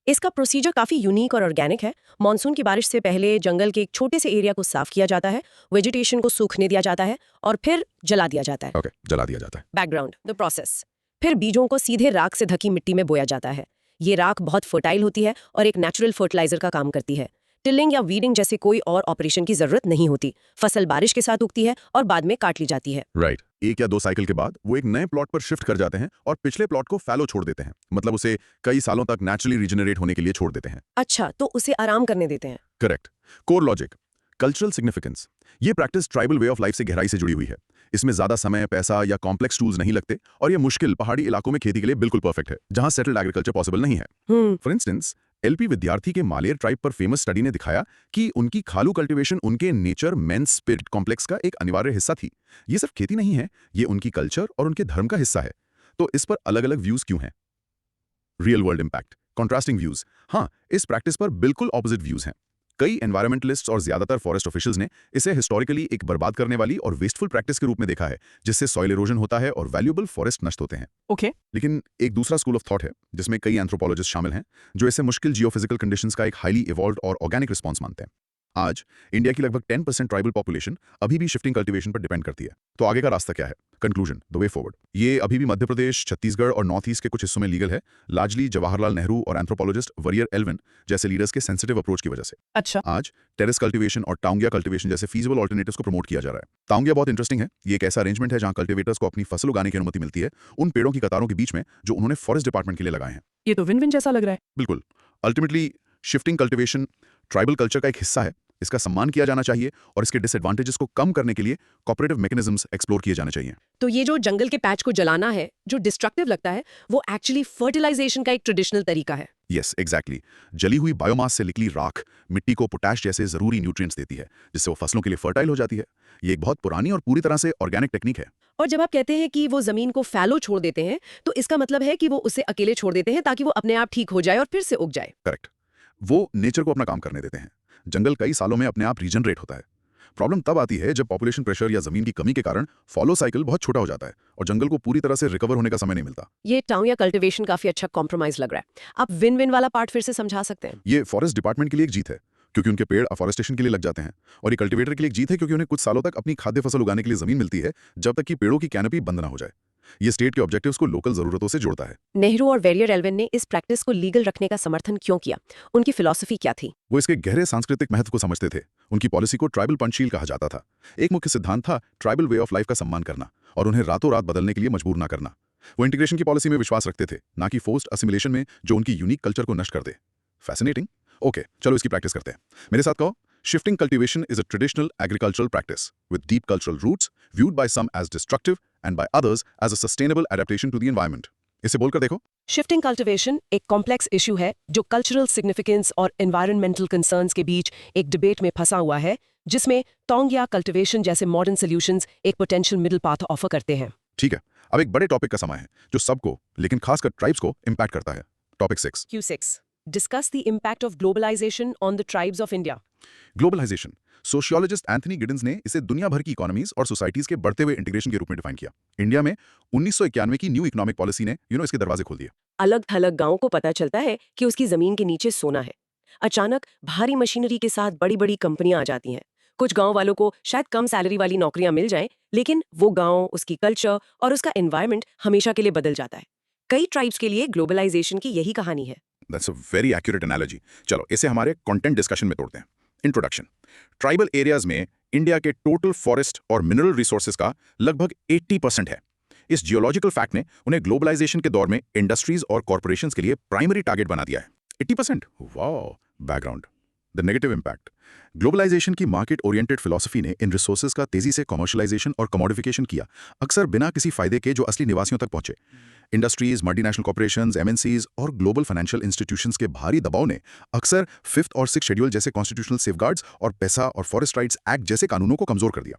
A: इसका प्रोसीजर काफी यूनिक और ऑर्गेनिक है। मॉनसून की बारिश से पहले जंगल के एक छोटे से एरिया को साफ किया जाता है, वेजिटेशन को सूखने दिया जाता है और फिर जला दिया जाता है।
C: Okay, जला दिया जाता है।
A: Background the process. फिर बीजों को सीधे राख से ढकी मिट्टी में बोया जाता है। ये राख बहुत फर्टाइल होती है और एक नेचुरल फर्टिलाइजर का काम करती है। टिलिंग या वीडिंग जैसे कोई और ऑपरेशन की जरूरत नहीं होती। फसल बारिश के साथ उगती है और बाद में काट ली जाती है।
C: राइट। एक या दो साइकिल के बाद वो एक नए प्लॉट पर शिफ्ट कर जाते हैं और पिछले प्लॉट को फैलो छोड़ देते हैं, मतलब उसे कई सालों तक नेचुरली रिजेनरेट होने के लिए छोड़ देते हैं।
A: अच्छा, तो उसे आराम करने देते हैं।
C: Correct. Core logic, cultural significance. ये practice tribal way of life से गहराई से जुड़ी हुई है। इसमें ज्यादा समय, पैसा या कॉम्प्लेक्स टूल्स नहीं लगते और ये मुश्किल पहाड़ी इलाकों में खेती के लिए बिल्कुल परफेक्ट है, जहां सेटल्ड एग्रीकल्चर पॉसिबल नहीं है। फॉर इंस्टेंस, एलपी विद्यार्थी के मालेर ट्राइब पर फेमस स्टडी ने दिखाया कि उनकी खालू कल्टीवेशन उनके नेचर मेंस स्पिरिट कॉम्प्लेक्स का एक अनिवार्य हिस्सा थी। ये सिर्फ खेती नहीं है, ये उनकी कल्चर और उनके धर्म का हिस्सा है। तो इस पर अलग अलग व्यूज क्यों हैं? Real world impact, contrasting views. हाँ, इस प्रैक्टिस पर बिल्कुल ऑपोजिट व्यूज हैं। कई एनवायरमेंटलिस्ट्स और ज्यादातर फॉरेस्ट ऑफिशियल्स ने इसे हिस्टोरिकली एक बर्बाद करने वाली और वेस्टफुल प्रैक्टिस के रूप में देखा है, जिससे सॉइल इरोजन होता है और वैल्यूएबल फॉरेस्ट नष्ट होते हैं।
A: ओके।
C: लेकिन एक दूसरा स्कूल ऑफ थॉट है, जिसमें कई एंथ्रोपोलॉजिस्ट शामिल हैं, जो इसे मुश्किल जियोफिजिकल कंडीशंस का एक हाईली इवॉल्व्ड और ऑर्गेनिक रिस्पॉन्स मानते हैं। आज इंडिया की लगभग 10% ट्राइबल पॉपुलेशन अभी भी शिफ्टिंग कल्टीवेशन पर डिपेंड करती है। तो आगे का रास्ता क्या है? Conclusion, the way forward. ये अभी भी मध्य प्रदेश, छत्तीसगढ़ और नॉर्थ ईस्ट के कुछ हिस्सों में लीगल है, लार्जली जवाहरलाल नेहरू और एंथ्रोपोलॉजिस्ट वरियर एल्विन जैसे लीडर्स के सेंसिटिव अप्रोच की वजह से।
A: अच्छा।
C: आज टेरेस कल्टीवेशन और टाउंगिया कल्टीवेशन जैसे फीजिबल ऑल्टरनेटिव्स को प्रमोट किया जा रहा है। टाउंगिया बहुत इंटरेस्टिंग है। ये एक ऐसा अरेंजमेंट है जहां कल्टीवेटर्स को अपनी फसल उगाने की अनुमति मिलती है उन पेड़ों की कतारों के बीच में जो उन्होंने फॉरेस्ट डिपार्टमेंट के लिए लगाए हैं।
A: ये तो विन विन जैसा लग रहा है।
C: बिल्कुल। Ultimately shifting cultivation tribal culture का एक हिस्सा है, इसका सम्मान किया जाना चाहिए और इसके डिसएडवांटेजेस को कम करने के लिए कोऑपरेटिव मैकेनिज्म्स एक्सप्लोर किए जाने चाहिए।
A: तो ये जो जंगल के पैच को जलाना है, जो डिस्ट्रक्टिव लगता है, वो एक्चुअली फर्टिलाइजेशन का एक ट्रेडिशनल तरीका है।
C: Yes, exactly. जली हुई बायोमास से निकली राख मिट्टी को पोटैश जैसे जरूरी न्यूट्रिएंट्स देती है, जिससे वो फसलों के लिए फर्टाइल हो जाती है। ये एक बहुत पुरानी और पूरी तरह से ऑर्गेनिक टेक्निक है।
A: और जब आप कहते हैं कि वो जमीन को फैलो छोड़ देते हैं, तो इसका मतलब है कि वो उसे अकेले छोड़ देते हैं ताकि वो अपने आप ठीक हो जाए और फिर से उग जाए।
C: करेक्ट। वो नेचर को अपना काम करने देते हैं। जंगल कई सालों में अपने आप रीजनरेट होता है। प्रॉब्लम तब आती है जब पॉपुलेशन प्रेशर या जमीन की कमी के कारण फॉलो साइकिल बहुत छोटा हो जाता है और जंगल को पूरी तरह से रिकवर होने का समय नहीं मिलता।
A: ये टाउन या कल्टीवेशन काफी अच्छा कॉम्प्रोमाइज लग रहा है। आप विन विन वाला पार्ट फिर से समझा सकते हैं?
C: ये फॉरेस्ट डिपार्टमेंट के लिए एक जीत है, क्योंकि उनके पेड़ अफॉरेस्टेशन के लिए लग जाते हैं, और ये कल्टीवेटर के लिए एक जीत है, क्योंकि उन्हें कुछ सालों तक अपनी खाद्य फसल उगाने के लिए जमीन मिलती है जब तक कि पेड़ों की कैनोपी बंद ना हो जाए। ये स्टेट के ऑब्जेक्टिव्स को लोकल जरूरतों से जोड़ता है।
A: नेहरू और वेरियर एल्विन ने इस प्रैक्टिस को लीगल रखने का समर्थन क्यों किया? उनकी फिलॉसफी क्या थी?
C: वो इसके गहरे सांस्कृतिक महत्व को समझते थे। उनकी पॉलिसी को ट्राइबल पंचशील कहा जाता था। एक मुख्य सिद्धांत था ट्राइबल वे ऑफ लाइफ का सम्मान करना और उन्हें रातों रात बदलने के लिए मजबूर ना करना। वो इंटीग्रेशन की पॉलिसी में विश्वास रखते थे, ना कि फोर्स्ड असिमिलेशन में जो उनकी यूनिक कल्चर को नष्ट कर दे। फैसिनेटिंग। ओके, चलो इसकी प्रैक्टिस करते हैं। मेरे साथ कहो। Shifting cultivation is a traditional agricultural practice with deep cultural roots, viewed by some as destructive and by others as a sustainable adaptation to the environment. इसे बोलकर देखो।
A: शिफ्टिंग कल्टीवेशन एक कॉम्प्लेक्स इशू है जो कल्चरल सिग्निफिकेंस और environmental concerns के बीच एक debate में फंसा हुआ है, जिसमें टोंगिया कल्टीवेशन जैसे मॉडर्न सॉल्यूशंस एक पोटेंशियल मिडिल पाथ ऑफर करते हैं।
C: ठीक है, अब एक बड़े टॉपिक का समय है जो सबको, लेकिन खासकर ट्राइब्स को इम्पैक्ट करता है। Topic 6
A: Q6 Discuss the impact of globalization on the tribes of India.
C: Globalization. Sociologist Anthony Giddens ने इसे दुनिया भर की इकोनॉमीज और सोसाइटीज के बढ़ते हुए इंटीग्रेशन के रूप में डिफाइन किया। इंडिया में 1991 की न्यू इकोनॉमिक पॉलिसी ने इसके दरवाजे खोल दिए।
A: अलग थलग गांव को पता चलता है कि उसकी जमीन के नीचे सोना है। अचानक भारी मशीनरी के साथ बड़ी बड़ी कंपनियां आ जाती हैं। कुछ गांव वालों को शायद कम सैलरी वाली नौकरियां मिल जाएं, लेकिन वो गांव, उसकी कल्चर और उसका एनवायरनमेंट हमेशा के लिए बदल जाता है। कई ट्राइब्स के लिए ग्लोबलाइजेशन की यही कहानी है।
C: That's a very accurate analogy. चलो इसे हमारे कंटेंट डिस्कशन में तोड़ते हैं। इंट्रोडक्शन। ट्राइबल एरियाज में इंडिया के टोटल फॉरेस्ट और मिनरल रिसोर्सेज का लगभग 80% है। इस जियोलॉजिकल फैक्ट ने उन्हें ग्लोबलाइजेशन के दौर में इंडस्ट्रीज और कॉर्पोरेशंस के लिए प्राइमरी टारगेट बना दिया है। 80%, wow. Background. The negative impact. Globalisation की मार्केट ओरिएंटेड फिलॉसफी ने इन रिसोर्सेज का तेजी से कमर्शियलाइजेशन और कमोडिफिकेशन किया, अक्सर बिना किसी फायदे के जो असली निवासियों तक पहुंचे। इंडस्ट्रीज, मल्टीनेशनल कॉर्पोरेशंस, एमएनसीज और ग्लोबल फाइनेंशियल इंस्टीट्यूशंस के भारी दबाव ने अक्सर 5th और 6th शेड्यूल जैसे कॉन्स्टिट्यूशनल सेफगार्ड्स और पैसा और फॉरेस्ट राइट्स एक्ट जैसे कानूनों को कमजोर कर दिया।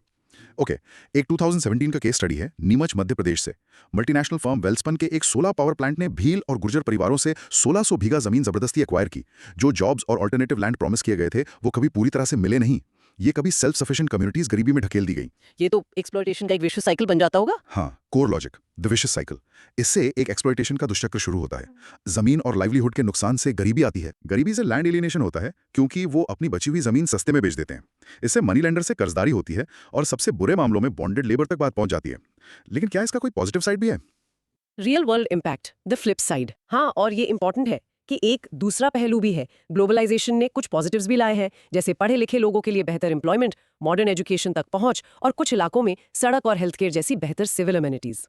C: ओके, एक 2017 का केस स्टडी है नीमच मध्य प्रदेश से। मल्टीनेशनल फर्म वेल्सपन के एक सोलर पावर प्लांट ने भील और गुर्जर परिवारों से 1600 बीघा जमीन जबरदस्ती एक्वायर की। जो जॉब्स और अल्टरनेटिव लैंड प्रॉमिस किए गए थे वो कभी पूरी तरह से मिले नहीं। ये कभी सेल्फ सफिशिएंट कम्युनिटीज गरीबी में ढकेल दी गई।
A: ये तो एक्सप्लॉयटेशन का एक विशिष्ट साइकिल बन जाता होगा।
C: हाँ, core logic, the vicious cycle. इससे एक एक्सप्लॉयटेशन का दुष्चक्र शुरू होता है। जमीन और लाइवलीहुड के नुकसान से गरीबी आती है। गरीबी से लैंड एलिनेशन होता है, क्योंकि वो अपनी बची हुई जमीन सस्ते में बेच देते हैं। इससे मनी लेंडर से कर्जदारी होती है और सबसे बुरे मामलों में बॉन्डेड लेबर तक बात पहुंच जाती है। लेकिन क्या इसका कोई पॉजिटिव साइड भी है?
A: Real world impact, the flip side. हाँ, और ये इंपॉर्टेंट है कि एक दूसरा पहलू भी है। ग्लोबलाइजेशन ने कुछ पॉजिटिव्स भी लाए हैं, जैसे पढ़े लिखे लोगों के लिए बेहतर एम्प्लॉयमेंट, मॉडर्न एजुकेशन तक पहुंच और कुछ इलाकों में सड़क और हेल्थ केयर जैसी बेहतर civil amenities.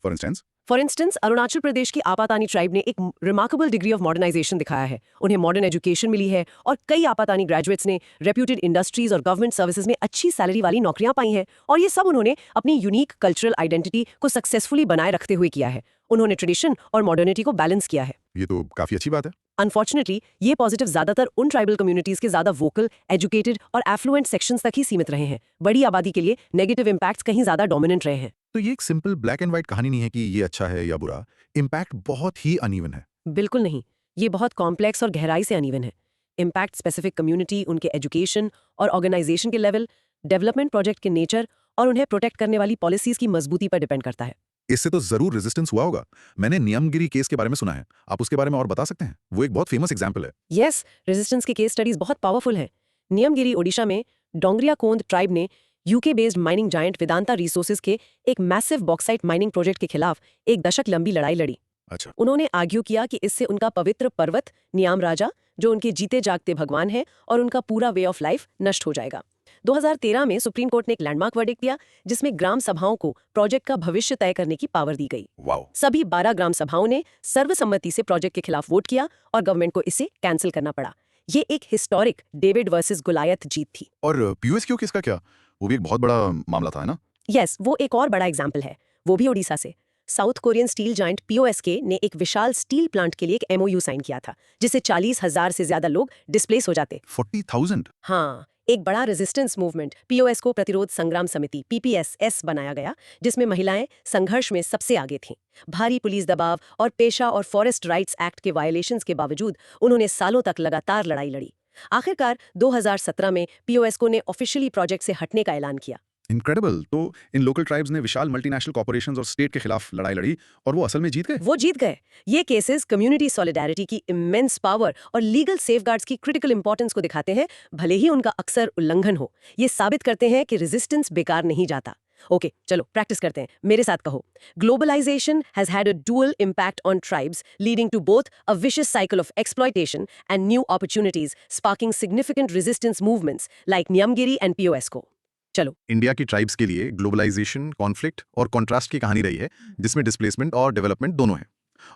A: For instance Arunachal Pradesh की आपातानी ट्राइब ने एक रिमार्केबल डिग्री ऑफ मॉडर्नाइजेशन दिखाया है। उन्हें मॉडर्न एजुकेशन मिली है और कई आपातानी ग्रेजुएट्स ने रेप्यूटेड इंडस्ट्रीज और गवर्नमेंट सर्विसेज में अच्छी सैलरी वाली नौकरियां पाई हैं। और ये सब उन्होंने अपनी यूनिक कल्चरल आइडेंटिटी को सक्सेसफुली बनाए रखते हुए किया है। उन्होंने ट्रेडिशन और मॉडर्निटी को बैलेंस किया है।
C: ये तो काफी अच्छी बात है।
A: अनफॉर्चुनेटली ये पॉजिटिव ज्यादातर उन ट्राइबल कम्युनिटीज के ज्यादा वोकल, एजुकेटेड और एफ्लुएंट सेक्शंस तक ही सीमित रहे हैं। बड़ी आबादी के लिए नेगेटिव इम्पैक्ट्स कहीं ज्यादा डोमिनेंट रहे हैं।
C: तो ये एक सिंपल ब्लैक एंड व्हाइट कहानी नहीं है कि ये अच्छा है या बुरा। इम्पैक्ट बहुत ही अनइवन है।
A: बिल्कुल नहीं, ये बहुत कॉम्प्लेक्स और गहराई से अनइवन है। इम्पैक्ट स्पेसिफिक कम्युनिटी, उनके एजुकेशन और ऑर्गेनाइजेशन के लेवल, डेवलपमेंट प्रोजेक्ट के नेचर और उन्हें प्रोटेक्ट करने वाली पॉलिसीज की मजबूती पर डिपेंड करता है।
C: इससे तो जरूर रेजिस्टेंस हुआ होगा। मैंने नियमगिरी केस के बारे में सुना है, आप उसके बारे में और बता सकते हैं? वो एक बहुत फेमस एग्जाम्पल है।
A: यस, रेजिस्टेंस के केस स्टडीज बहुत पावरफुल हैं। नियमगिरी ओडिशा में डोंगरिया कोंद ट्राइब ने UK based mining giant Vedanta resources के एक मैसिव बॉक्साइट माइनिंग प्रोजेक्ट के खिलाफ एक दशक लंबी लड़ाई लड़ी।
C: अच्छा।
A: उन्होंने आर्ग्यू किया कि इससे उनका पवित्र पर्वत नियाम राजा, जो उनके जीते जागते भगवान है, और उनका पूरा वे ऑफ लाइफ नष्ट हो जाएगा। 2013 में सुप्रीम कोर्ट ने एक लैंडमार्क वर्डिक्ट दिया, जिसमें ग्राम सभाओं को प्रोजेक्ट का भविष्य तय करने की पावर दी गई।
C: वाओ।
A: सभी 12 ग्राम सभाओं ने सर्वसम्मति से प्रोजेक्ट के खिलाफ वोट किया और गवर्नमेंट को इसे कैंसिल करना पड़ा। ये एक हिस्टोरिक डेविड वर्सेस गोलायत जीत थी।
C: और पीयूएसक्यू केस का क्या? वो भी एक बहुत बड़ा मामला था, है ना?
A: यस, वो एक और बड़ा एग्जाम्पल है, वो भी ओडिशा से। साउथ कोरियन स्टील जायंट पीओएसके ने एक विशाल स्टील प्लांट के लिए एक एमओयू साइन किया था, जिससे 40,000 से ज्यादा लोग डिस्प्लेस हो जाते।
C: 40,000?
A: हाँ, एक बड़ा रेजिस्टेंस मूवमेंट पीओएसको प्रतिरोध संग्राम समिति पीपीएसएस बनाया गया, जिसमें महिलाएं संघर्ष में सबसे आगे थीं। भारी पुलिस दबाव और पेशा और फॉरेस्ट राइट्स एक्ट के वायलेशंस के बावजूद उन्होंने सालों तक लगातार लड़ाई लड़ी। आखिरकार 2017 में पीओएसको ने ऑफिशियली प्रोजेक्ट से हटने का ऐलान किया।
C: इनक्रेडिबल। तो इन लोकल ट्राइब्स ने विशाल मल्टीनेशनल कॉर्पोरेशंस और स्टेट के खिलाफ लड़ाई लड़ी और वो असल में जीत गए।
A: वो जीत गए। ये केसेस कम्युनिटी सॉलिडारिटी की इमेंस पावर और लीगल सेफगार्ड्स की क्रिटिकल इंपॉर्टेंस को दिखाते हैं, भले ही उनका अक्सर उल्लंघन हो। ये साबित करते हैं कि रेजिस्टेंस बेकार नहीं जाता। ओके, चलो प्रैक्टिस करते हैं। मेरे साथ कहो, globalization has had a dual impact on tribes, leading to both a vicious cycle of exploitation and new opportunities, sparking significant resistance movements like Niyamgiri and POSCO. चलो,
C: इंडिया की ट्राइब्स के लिए ग्लोबलाइजेशन, कॉन्फ्लिक्ट और कॉन्ट्रास्ट की कहानी रही है, जिसमें डिस्प्लेसमेंट और डेवलपमेंट दोनों है।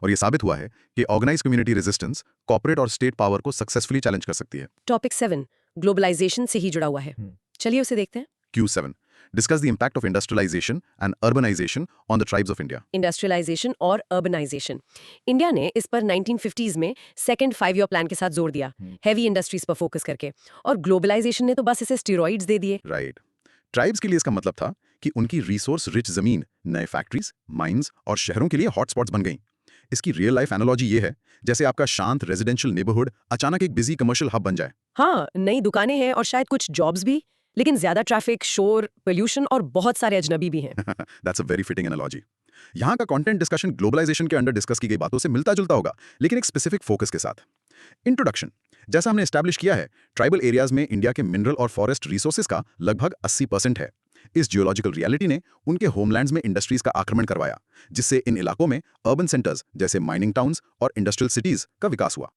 C: और ये साबित हुआ है कि ऑर्गेनाइज कम्युनिटी रेजिस्टेंस कॉर्पोरेट और स्टेट पावर को सक्सेसफुली चैलेंज कर सकती है।
A: टॉपिक 7 ग्लोबलाइजेशन से ही जुड़ा हुआ है। चलिए उसे देखते हैं।
C: Q7 discuss the impact of industrialization and urbanization on the tribes of India.
A: Industrialisation और अर्बनाइजेशन। इंडिया ने इस पर 1950s में सेकेंड 5 ईयर प्लान के साथ जोर दिया, हेवी इंडस्ट्रीज पर फोकस करके। और ग्लोबलाइजेशन ने तो बस इसे स्टेरॉइड्स दे दिए।
C: राइट। ट्राइब्स के लिए इसका मतलब था कि उनकी रिसोर्स रिच जमीन नए फैक्ट्रीज, माइंस और शहरों के लिए हॉटस्पॉट्स बन गई। इसकी रियल लाइफ एनालॉजी ये है जैसे आपका शांत रेजिडेंशियल नेबरहुड अचानक एक बिजी कमर्शियल हब बन जाए।
A: हाँ, नई दुकानें हैं और शायद कुछ जॉब्स भी, लेकिन ज्यादा ट्रैफिक, शोर, पोल्यूशन और बहुत सारे अजनबी भी हैं।
C: That's a very fitting analogy. यहाँ का कंटेंट डिस्कशन ग्लोबलाइजेशन के अंडर डिस्कस की गई बातों से मिलता जुलता होगा, लेकिन एक स्पेसिफिक फोकस के साथ। इंट्रोडक्शन। जैसा हमने एस्टैब्लिश किया है, ट्राइबल एरियाज में इंडिया के मिनरल और फॉरेस्ट रिसोर्सेज का लगभग 80% है। इस जियोलॉजिकल रियलिटी ने उनके होमलैंड्स में इंडस्ट्रीज का आक्रमण करवाया, जिससे इन इलाकों में अर्बन सेंटर्स जैसे माइनिंग टाउन्स और इंडस्ट्रियल सिटीज का विकास हुआ।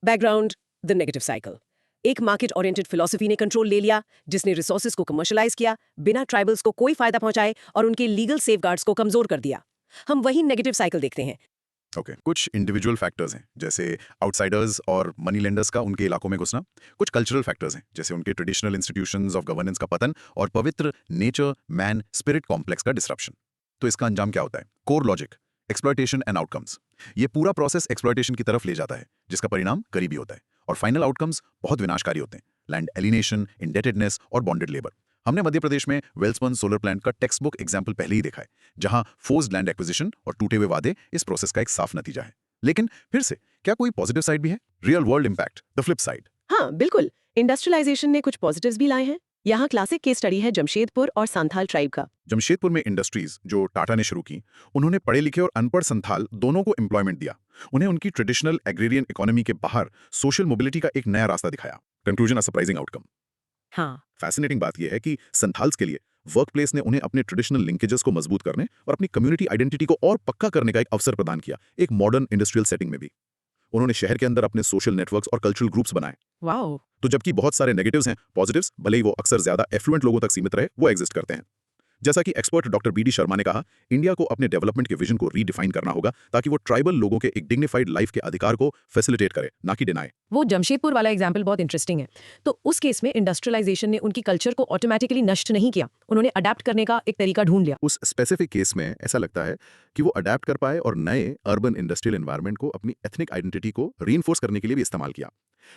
A: Background, the negative cycle. एक मार्केट ओरिएंटेड फिलॉसफी ने कंट्रोल ले लिया, जिसने रिसोर्सेज को कमर्शलाइज किया, बिना ट्राइबल्स को कोई फायदा पहुंचाए और उनके लीगल सेफगार्ड्स को कमजोर कर दिया। हम वही नेगेटिव साइकिल देखते हैं।
C: कुछ इंडिविजुअल फैक्टर्स हैं, जैसे आउटसाइडर्स और मनी लेंडर्स का उनके इलाकों में घुसना। कुछ कल्चरल फैक्टर्स हैं, जैसे उनके ट्रेडिशनल इंस्टीट्यूशंस ऑफ गवर्नेंस का पतन और पवित्र नेचर मैन स्पिरिट कॉम्प्लेक्स का डिसरप्शन। तो इसका अंजाम क्या होता है? Core logic, exploitation and outcomes. ये पूरा प्रोसेस एक्सप्लॉयटेशन की तरफ ले जाता है, जिसका परिणाम करीबी होता है, और फाइनल आउटकम्स बहुत विनाशकारी होते हैं। लैंड एलिनेशन, इंडेटेडनेस और बॉन्डेड लेबर। हमने मध्य प्रदेश में वेल्सपन सोलर प्लांट का टेक्स्ट बुक एग्जाम्पल पहले ही देखा है, जहां फोर्स्ड लैंड एक्विजिशन और टूटे हुए वादे इस प्रोसेस का एक साफ नतीजा है। लेकिन फिर से, क्या कोई पॉजिटिव साइड भी है? Real world impact, the flip side.
A: हाँ, बिल्कुल। इंडस्ट्रियलाइजेशन ने कुछ पॉजिटिव्स भी लाए हैं। यहाँ क्लासिक केस स्टडी है जमशेदपुर और संथाल ट्राइब का।
C: जमशेदपुर में इंडस्ट्रीज जो टाटा ने शुरू की, उन्होंने पढ़े लिखे और अनपढ़ संथाल दोनों को एम्प्लॉयमेंट दिया। उन्हें उनकी ट्रेडिशनल एग्रेरियन इकोनॉमी के बाहर सोशल मोबिलिटी का एक नया रास्ता दिखाया। कंक्लूजन, अ सरप्राइजिंग आउटकम।
A: हाँ,
C: फैसिनेटिंग बात यह है कि संथाल्स के लिए वर्कप्लेस ने उन्हें अपने ट्रेडिशनल लिंकेजेस को मजबूत करने और अपनी कम्युनिटी आइडेंटिटी को और पक्का करने का एक अवसर प्रदान किया, एक मॉडर्न इंडस्ट्रियल सेटिंग में भी। उन्होंने शहर के अंदर अपने सोशल नेटवर्क्स और कल्चरल ग्रुप्स बनाए।
A: वाओ।
C: तो जबकि बहुत सारे नेगेटिव्स हैं, पॉजिटिव्स भले ही वो अक्सर ज्यादा एफ्लुएंट लोगों तक सीमित रहे, वो एग्जिस्ट करते हैं। जैसा कि expert doctor B D Sharma ने कहा, इंडिया को अपने डेवलपमेंट के विजन को रीडिफाइन करना होगा ताकि वो ट्राइबल लोगों के एक डिग्निफाइड लाइफ के अधिकार को फैसिलिटेट करे, ना कि डिनाई।
A: वो जमशेदपुर वाला एग्जाम्पल बहुत इंटरेस्टिंग है। तो उस केस में इंडस्ट्रियलाइजेशन ने उनकी कल्चर को ऑटोमेटिकली नष्ट नहीं किया, उन्होंने अडेप्ट करने का एक तरीका ढूंढ लिया।
C: उस स्पेसिफिक केस में ऐसा लगता है कि वो अडेप्ट कर पाए और नए अर्बन इंडस्ट्रियल एनवायरनमेंट को अपनी एथनिक आइडेंटिटी को रीइंफोर्स करने के लिए भी इस्तेमाल किया।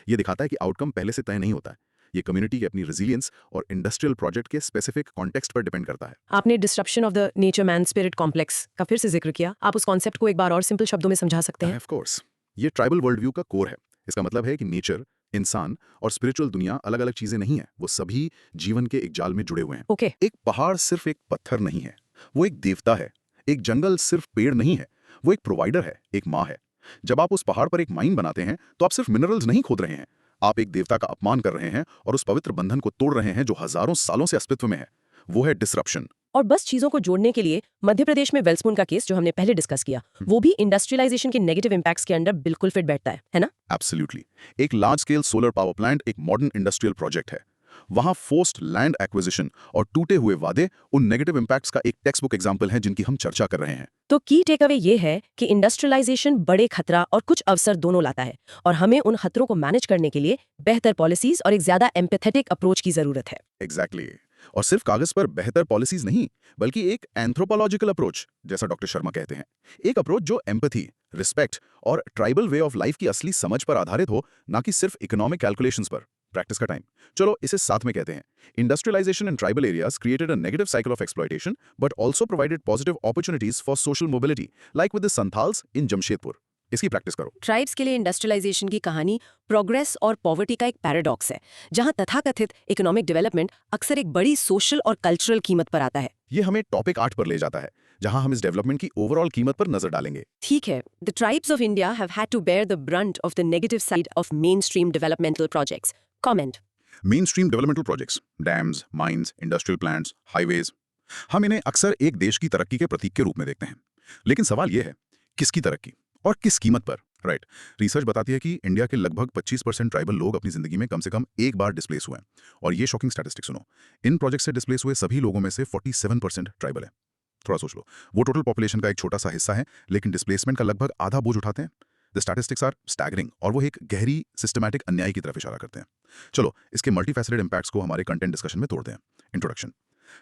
C: ये दिखाता है कि आउटकम पहले से तय नहीं होता है, ये कम्युनिटी की अपनी रेजिलियंस और इंडस्ट्रियल प्रोजेक्ट के स्पेसिफिक कॉन्टेक्स्ट पर डिपेंड करता है।
A: आपने disruption of the nature man spirit complex का फिर से जिक्र किया, आप उस कॉन्सेप्ट को एक बार और सिंपल शब्दों में समझा सकते हैं?
C: ऑफ कोर्स, ये ट्राइबल वर्ल्ड व्यू का कोर है। इसका मतलब है कि नेचर, इंसान और स्पिरिचुअल दुनिया अलग अलग चीजें नहीं है, वो सभी जीवन के एक जाल में जुड़े हुए हैं।
A: ओके।
C: एक पहाड़ सिर्फ एक पत्थर नहीं है, वो एक देवता है। एक जंगल सिर्फ पेड़ नहीं है, वो एक प्रोवाइडर है, एक माँ है। जब आप उस पहाड़ पर एक माइन बनाते हैं तो आप सिर्फ मिनरल्स नहीं खोद रहे हैं, आप एक देवता का अपमान कर रहे हैं और उस पवित्र बंधन को तोड़ रहे हैं जो हजारों सालों से अस्तित्व में है। वो है डिसरप्शन।
A: और बस चीजों को जोड़ने के लिए मध्य प्रदेश में वेल्सपुन का केस जो हमने पहले डिस्कस किया, वो भी इंडस्ट्रियलाइजेशन के नेगेटिव इंपैक्ट्स के अंडर बिल्कुल फिट बैठता है ना?
C: एब्सोल्युटली। एक large scale solar power plant एक मॉडर्न इंडस्ट्रियल प्रोजेक्ट है। वहां फोर्स्ड लैंड एक्विजिशन और टूटे हुए वादे उन नेगेटिव इंपैक्ट्स का एक टेक्स्ट बुक एग्जाम्पल है जिनकी हम चर्चा कर रहे हैं।
A: तो की टेक अवे ये है कि इंडस्ट्रियलाइजेशन बड़े खतरा और कुछ अवसर दोनों लाता है, और हमें उन खतरों को मैनेज करने के लिए बेहतर पॉलिसीज और एक ज्यादा एम्पैथेटिक अप्रोच की जरूरत है।
C: एग्जैक्टली। और सिर्फ कागज पर बेहतर पॉलिसीज नहीं, बल्कि एक एंथ्रोपोलॉजिकल अप्रोच, जैसा डॉक्टर शर्मा कहते हैं। एक अप्रोच जो एम्पैथी, रिस्पेक्ट और ट्राइबल वे ऑफ लाइफ की असली समझ पर आधारित हो, ना कि सिर्फ इकोनॉमिक कैलकुलेशंस पर। प्रैक्टिस का टाइम। चलो इसे साथ में कहते हैं। Industrialization in tribal areas created a negative cycle of exploitation but also provided positive opportunities for social mobility, like with the Santhals in Jamshedpur. इसकी प्रैक्टिस करो।
A: ट्राइब्स के लिए इंडस्ट्रियलाइजेशन की कहानी प्रोग्रेस और पॉवर्टी का एक पैराडॉक्स है, जहां तथाकथित इकोनॉमिक डेवलपमेंट अक्सर एक बड़ी सोशल और कल्चरल कीमत पर आता है।
C: ये हमें टॉपिक 8 पर ले जाता है, जहां हम इस डेवलपमेंट की ओवरऑल कीमत पर नजर डालेंगे।
A: ठीक है। The tribes of India have had to bear the brunt of the negative side of mainstream developmental projects. Comment.
C: Mainstream developmental projects, dams, mines, industrial plants, highways, हम इन्हें अक्सर एक देश की तरक्की के प्रतीक के रूप में देखते हैं। लेकिन सवाल यह है, किसकी तरक्की और किस कीमत पर? राइट। रिसर्च बताती है कि इंडिया के लगभग 25% ट्राइबल लोग अपनी जिंदगी में कम से कम एक बार डिस्प्लेस हुए हैं। और ये शॉकिंग स्टैटिस्टिक सुनो, इन प्रोजेक्ट से डिस्प्लेस हुए सभी लोगों में से 47% ट्राइबल है। थोड़ा सोच लो, वो टोटल पॉपुलेशन का एक छोटा सा हिस्सा है, लेकिन डिस्प्लेसमेंट का लगभग आधा बोझ उठाते हैं। द स्टैटिस्टिक्स आर स्टैगरिंग, और वो एक गहरी सिस्टमैटिक अन्याय की तरफ इशारा करते हैं। चलो इसके मल्टीफैसेटेड इंपैक्ट्स को हमारे कंटेंट डिस्कशन में तोड़ते हैं। इंट्रोडक्शन।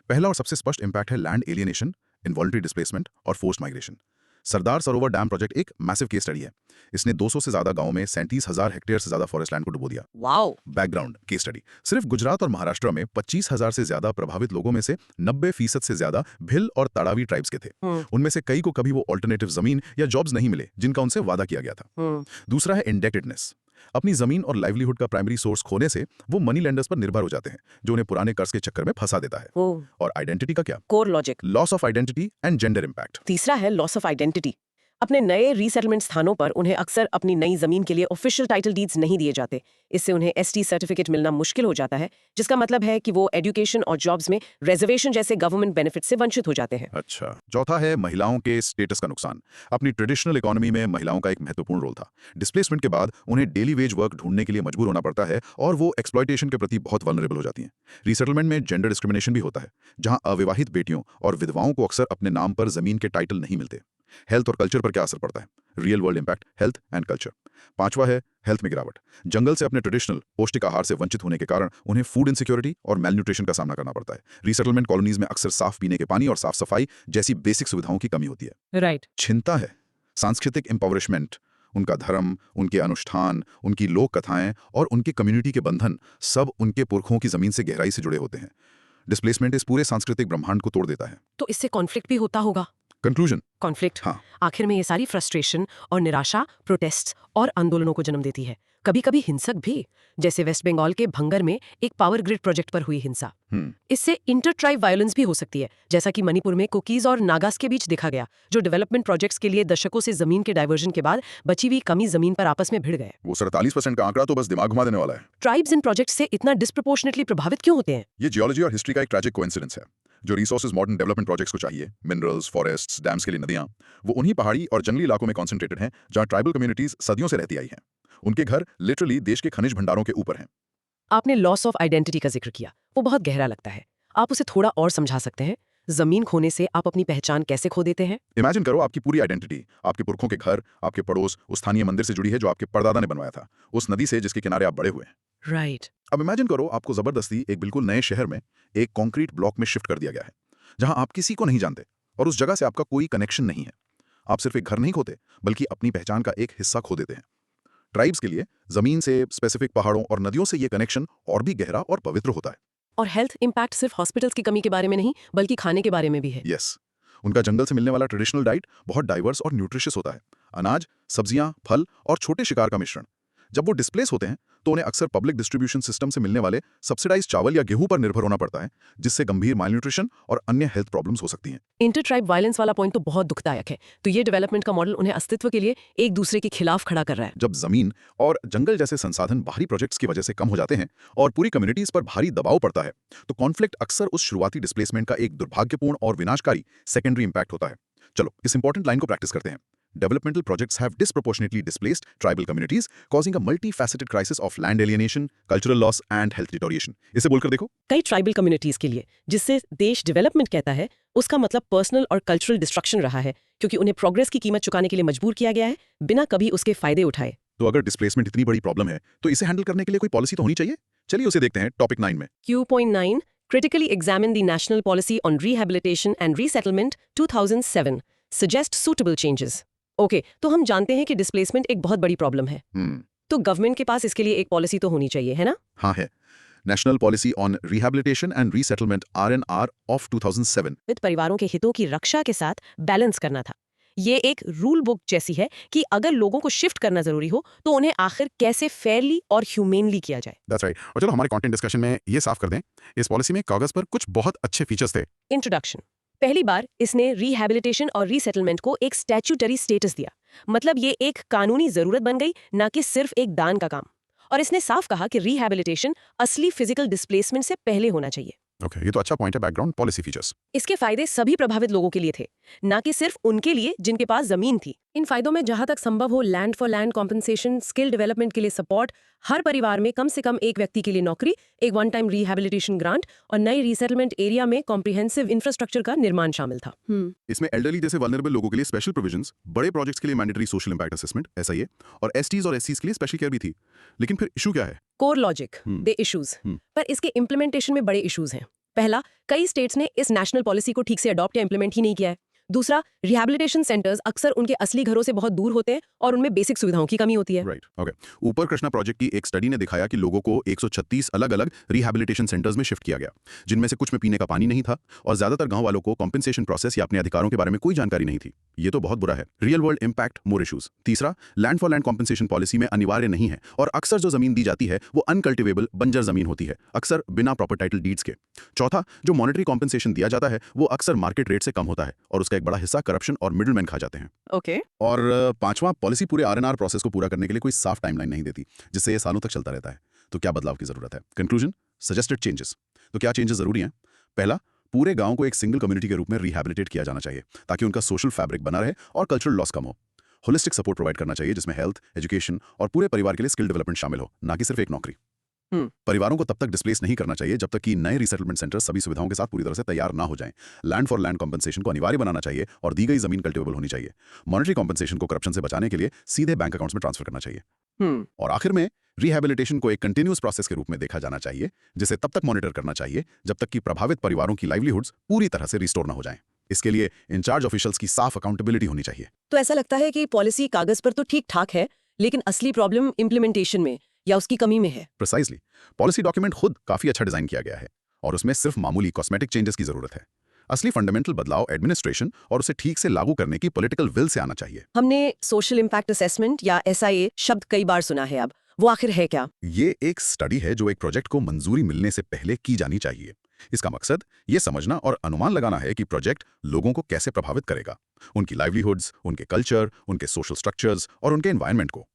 C: पहला और सबसे स्पष्ट इंपैक्ट है लैंड एलियनेशन, इनवॉलंटरी डिस्प्लेसमेंट और forced migration. Sardar Sarovar dam project एक मैसिव केस स्टडी है। इसने 200 से ज्यादा गांवों में 37,000 हेक्टेयर से ज्यादा फॉरेस्ट लैंड को डुबो दिया।
A: वाओ।
C: Background case study. सिर्फ गुजरात और महाराष्ट्र में 25,000 से ज्यादा प्रभावित लोगों में से 90% से ज्यादा भिल और तड़ावी ट्राइब्स के थे। उनमें से कई को कभी वो ऑल्टरनेटिव जमीन या जॉब्स नहीं मिले जिनका उनसे वादा किया गया था। दूसरा है इंडेक्टेडनेस। अपनी जमीन और लाइवलीहुड का प्राइमरी सोर्स खोने से वो मनी लेंडर्स पर निर्भर हो जाते हैं, जो उन्हें पुराने कर्ज के चक्कर में फंसा देता है। और आइडेंटिटी का क्या?
A: Core logic,
C: loss of identity and gender impact.
A: तीसरा है लॉस ऑफ आइडेंटिटी। अपने नए रीसेटलमेंट स्थानों पर उन्हें अक्सर अपनी नई जमीन के लिए ऑफिशियल टाइटल डीड्स नहीं दिए जाते। इससे उन्हें एसटी सर्टिफिकेट मिलना मुश्किल हो जाता है, जिसका मतलब है कि वो एजुकेशन और जॉब्स में रिजर्वेशन जैसे गवर्नमेंट बेनिफिट से वंचित हो जाते हैं।
C: अच्छा। चौथा है महिलाओं के स्टेटस का नुकसान। अपनी ट्रेडिशनल इकोनॉमी में महिलाओं का एक महत्वपूर्ण रोल था। डिस्प्लेसमेंट के बाद उन्हें डेली वेज वर्क ढूंढने के लिए मजबूर होना पड़ता है और वो एक्सप्लॉयटेशन के प्रति बहुत वल्नरेबल हो जाती हैं। रीसेटलमेंट में जेंडर डिस्क्रिमिनेशन भी होता है, जहां अविवाहित बेटियों और विधवाओं को अक्सर अपने नाम पर जमीन के टाइटल नहीं मिलते। हेल्थ और कल्चर पर क्या असर पड़ता है? Real world impact, health and culture. पांचवा है हेल्थ में गिरावट। जंगल से अपने ट्रेडिशनल पौष्टिक आहार से वंचित होने के कारण उन्हें फूड इनसिक्योरिटी और मेलन्यूट्रिशन का सामना करना पड़ता है। रीसेटलमेंट कॉलोनीज में अक्सर साफ पीने के पानी और साफ सफाई जैसी बेसिक सुविधाओं की कमी होती है।
A: राइट।
C: चिंता है सांस्कृतिक एम्पावरमेंट। उनका धर्म, उनके अनुष्ठान, उनकी लोक कथाएं और उनके कम्युनिटी के बंधन सब उनके पुरखों की जमीन से गहराई से जुड़े होते हैं। डिस्प्लेसमेंट इस पूरे सांस्कृतिक ब्रह्मांड को तोड़ देता है।
A: तो इससे कॉन्फ्लिक्ट भी होता होगा।
C: कंक्लूजन।
A: कॉन्फ्लिक्ट।
C: हाँ।
A: आखिर में ये सारी फ्रस्ट्रेशन और निराशा प्रोटेस्ट और आंदोलनों को जन्म देती है, कभी कभी हिंसक भी, जैसे वेस्ट बंगाल के भंगर में एक पावर ग्रिड प्रोजेक्ट पर हुई हिंसा। इससे इंटर ट्राइब वायलेंस भी हो सकती है, जैसा कि मणिपुर में कुकीज और नागास के बीच देखा गया, जो डेवलपमेंट प्रोजेक्ट्स के लिए दशकों से जमीन के डाइवर्जन के बाद बची हुई कमी जमीन पर आपस में भिड़ गए।
C: वो 47% का आंकड़ा तो बस दिमाग घुमा देने वाला है।
A: ट्राइब्स इन प्रोजेक्ट से इतना डिस्प्रपोर्शनेटली प्रभावित क्यों होते हैं?
C: ये जियोलॉजी और हिस्ट्री का एक ट्रैजिक कोइंसिडेंस है।
B: जो रिसोर्सेज मॉडर्न डेवलपमेंट प्रोजेक्ट्स को चाहिए, मिनरल्स, फॉरेस्ट्स, डैम्स के लिए नदियां, वो उन्हीं पहाड़ी और जंगली इलाकों में कॉन्सेंट्रेटेड हैं जहां ट्राइबल कम्युनिटीज सदियों से रहती आई हैं। उनके घर लिटरली देश के खनिज भंडारों के ऊपर हैं।
A: आपने लॉस ऑफ आइडेंटिटी का जिक्र किया, वो बहुत गहरा लगता है। आप उसे थोड़ा और समझा सकते हैं? जमीन खोने से आप अपनी पहचान कैसे खो देते हैं?
B: इमेजिन करो आपकी पूरी आइडेंटिटी आपके पुरखों के घर, आपके पड़ोस, उस स्थानीय मंदिर से जुड़ी है जो आपके परदादा ने बनवाया था, उस नदी से जिसके किनारे आप बड़े हुए हैं।
A: राइट।
B: अब इमेजिन करो आपको जबरदस्ती एक बिल्कुल नए शहर में एक कॉन्क्रीट ब्लॉक में शिफ्ट कर दिया गया है जहां आप किसी को नहीं जानते और उस जगह से आपका कोई कनेक्शन नहीं है। आप सिर्फ एक घर नहीं खोते बल्कि अपनी पहचान का एक हिस्सा खो देते हैं। ट्राइब्स के लिए जमीन से, स्पेसिफिक पहाड़ों और नदियों से ये कनेक्शन और भी गहरा और पवित्र होता है।
A: और हेल्थ इम्पैक्ट सिर्फ हॉस्पिटल्स की कमी के बारे में नहीं बल्कि खाने के बारे में भी है।
B: यस, उनका जंगल से मिलने वाला ट्रेडिशनल डाइट बहुत डाइवर्स और न्यूट्रिशियस होता है। अनाज, सब्जियां, फल और छोटे शिकार का मिश्रण। जब वो डिस्प्लेस होते हैं तो उन्हें अक्सर पब्लिक डिस्ट्रीब्यूशन सिस्टम से मिलने वाले सब्सिडाइज चावल या गेहूं पर निर्भर होना पड़ता है, जिससे गंभीर मालन्यूट्रिशन और अन्य हेल्थ प्रॉब्लम्स हो सकती हैं।
A: इंटर ट्राइब वायलेंस वाला पॉइंट तो बहुत दुखदायक है। तो ये डेवलपमेंट का मॉडल उन्हें अस्तित्व के लिए एक दूसरे के खिलाफ खड़ा कर रहा है।
B: जब जमीन और जंगल जैसे संसाधन बाहरी प्रोजेक्ट्स की वजह से कम हो जाते हैं और पूरी कम्युनिटीज पर भारी दबाव पड़ता है, तो कॉन्फ्लिक्ट अक्सर उस शुरुआती डिस्प्लेसमेंट का एक दुर्भाग्यपूर्ण और विनाशकारी सेकेंडरी इंपैक्ट होता है। चलो इस इंपॉर्टेंट लाइन को प्रैक्टिस करते हैं। Developmental projects have disproportionately displaced tribal communities, causing a multifaceted crisis of land alienation, cultural loss, and health deterioration. इसे बोलकर देखो।
A: कई ट्राइबल कम्युनिटीज के लिए जिससे देश डेवलपमेंट कहता है, उसका मतलब पर्सनल और कल्चरल डिस्ट्रक्शन रहा है, क्योंकि उन्हें प्रोग्रेस की कीमत चुकाने के लिए मजबूर किया गया है बिना कभी उसके फायदे उठाए।
B: तो अगर डिस्प्लेसमेंट इतनी बड़ी प्रॉब्लम है तो इसे हैंडल करने के लिए कोई पॉलिसी तो होनी चाहिए। चलिए उसे देखते हैं टॉपिक 9 में।
A: Q.9 Critically examine the national policy on rehabilitation and resettlement 2007. Suggest suitable changes. Okay, तो हम जानते हैं कि डिस्प्लेसमेंट एक बहुत बड़ी प्रॉब्लम है। तो गवर्नमेंट के पास इसके लिए एक पॉलिसी तो होनी चाहिए, है ना?
B: हाँ है। National policy on rehabilitation and resettlement RNR of 2007
A: with परिवारों के हितों की रक्षा के साथ बैलेंस करना था। ये एक रूल बुक जैसी है कि अगर लोगों को शिफ्ट करना जरूरी हो तो उन्हें आखिर कैसे फेयरली और ह्यूमेनली किया जाए।
C: That's right. और चलो हमारे कंटेंट डिस्कशन में ये साफ कर दें, इस पॉलिसी में कागज पर कुछ बहुत अच्छे फीचर्स थे।
A: इंट्रोडक्शन। पहली बार इसने रिहैबिलिटेशन और रीसेटलमेंट को एक स्टैट्यूटरी स्टेटस दिया, मतलब ये एक कानूनी जरूरत बन गई, ना कि सिर्फ एक दान का काम। और इसने साफ कहा कि रिहैबिलिटेशन असली फिजिकल डिस्प्लेसमेंट से पहले होना चाहिए।
C: ओके, ये तो अच्छा पॉइंट है। Background policy features.
A: इसके फायदे सभी प्रभावित लोगों के लिए थे, ना कि सिर्फ उनके लिए जिनके पास जमीन थी। इन फायदों में जहां तक संभव हो land for land compensation, skill development के लिए सपोर्ट, हर परिवार में कम से कम एक व्यक्ति के लिए नौकरी, एक वन टाइम रिहैबिलिटेशन ग्रांट और नई रीसेटलमेंट एरिया में कॉम्प्रिहेंसिव इंफ्रास्ट्रक्चर का निर्माण शामिल था।
C: इसमें एल्डरली जैसे वल्नरेबल लोगों के लिए स्पेशल प्रोविजंस, बड़े प्रोजेक्ट्स के लिए mandatory social impact assessment SIA और STs और SCs के लिए स्पेशल केयर भी थी। लेकिन फिर इशू क्या है?
A: Core logic, the issues. पर इसके इम्प्लीमेंटेशन में बड़े इश्यूज हैं। पहला, कई स्टेट्स ने इस नेशनल पॉलिसी को ठीक से अडॉप्ट या इंप्लीमेंट ही नहीं किया है। दूसरा, रिहैबिलिटेशन सेंटर्स अक्सर उनके असली घरों से बहुत दूर होते हैं और उनमें बेसिक सुविधाओं की कमी होती है।
C: Right, okay. ऊपर कृष्णा प्रोजेक्ट की एक स्टडी ने दिखाया कि लोगों को 136 अलग-अलग रिहैबिलिटेशन सेंटर्स में शिफ्ट किया गया, जिनमें से कुछ में पीने का पानी नहीं था और ज्यादातर गांव वालों को कॉम्पेंसेशन प्रोसेस या अपने अधिकारों के बारे में कोई जानकारी नहीं थी। ये तो बहुत बुरा है। Real world impact, more issues. तीसरा, land for land compensation policy में अनिवार्य नहीं है और अक्सर जो जमीन दी जाती है वो अनकल्टिवेबल बंजर जमीन होती है, अक्सर बिना प्रॉपर टाइटल डीड्स के। चौथा, जो मॉनेटरी कॉम्पेंसेशन दिया जाता है वो अक्सर मार्केट रेट से कम होता है और उसका एक बड़ा हिस्सा करप्शन और मिडलमैन खा जाते हैं।
A: ओके।
C: और पांचवा, पॉलिसी पूरे RNR प्रोसेस को पूरा करने के लिए कोई साफ टाइमलाइन नहीं देती, जिससे ये सालों तक चलता रहता है। तो क्या बदलाव की जरूरत है? Conclusion, suggested changes. तो क्या चेंजेस जरूरी हैं? पहला, पूरे गांव को एक सिंगल कम्युनिटी के रूप में रिहैबिलिटेट किया जाना चाहिए ताकि उनका सोशल फैब्रिक बना रहे और कल्चरल लॉस कम हो। होलिस्टिक सपोर्ट प्रोवाइड करना चाहिए जिसमें हेल्थ, एजुकेशन और पूरे परिवार के लिए स्किल डेवलपमेंट शामिल हो, ना कि सिर्फ एक नौकरी। परिवारों को तब तक डिस्प्लेस नहीं करना चाहिए जब तक कि नए रिसेटलमेंट सेंटर सभी सुविधाओं के साथ पूरी तरह से तैयार ना हो जाएं। लैंड फॉर लैंड कॉम्पेंसेशन को अनिवार्य बनाना चाहिए और दी गई जमीन कल्टिवेबल होनी चाहिए। मॉनेटरी कॉम्पेंसेशन को करप्शन से बचाने के लिए सीधे बैंक अकाउंट्स में ट्रांसफर करना चाहिए। और आखिर में रिहैबिलिटेशन को एक कंटिन्यूअस प्रोसेस के रूप में देखा जाना चाहिए, जिसे तब तक मॉनिटर करना चाहिए जब तक कि प्रभावित परिवारों की लाइवलीहुड्स पूरी तरह से रिस्टोर ना हो जाएं। इसके लिए इंचार्ज ऑफिशियल्स की साफ अकाउंटेबिलिटी होनी चाहिए।
A: तो ऐसा लगता है कि पॉलिसी कागज पर तो ठीक ठाक है, लेकिन असली प्रॉब्लम इम्प्लीमेंटेशन में या उसकी कमी में है।
C: प्रिसाइजली, पॉलिसी डॉक्यूमेंट खुद काफी अच्छा डिजाइन किया गया है और उसमें सिर्फ मामूली कॉस्मेटिक चेंजेस की जरूरत है। असली फंडामेंटल बदलाव एडमिनिस्ट्रेशन और उसे ठीक से लागू करने की पॉलिटिकल विल से आना चाहिए।
A: हमने सोशल इंपैक्ट असेसमेंट या SIA शब्द कई बार सुना है, अब वो आखिर है क्या?
C: ये एक स्टडी है जो एक प्रोजेक्ट को मंजूरी मिलने से पहले की जानी चाहिए। इसका मकसद ये समझना और अनुमान लगाना है कि प्रोजेक्ट लोगों को कैसे प्रभावित करेगा, उनकी लाइवलीहुड्स, उनके कल्चर, उनके सोशल स्ट्रक्चर्स और उनके एनवायरनमेंट को।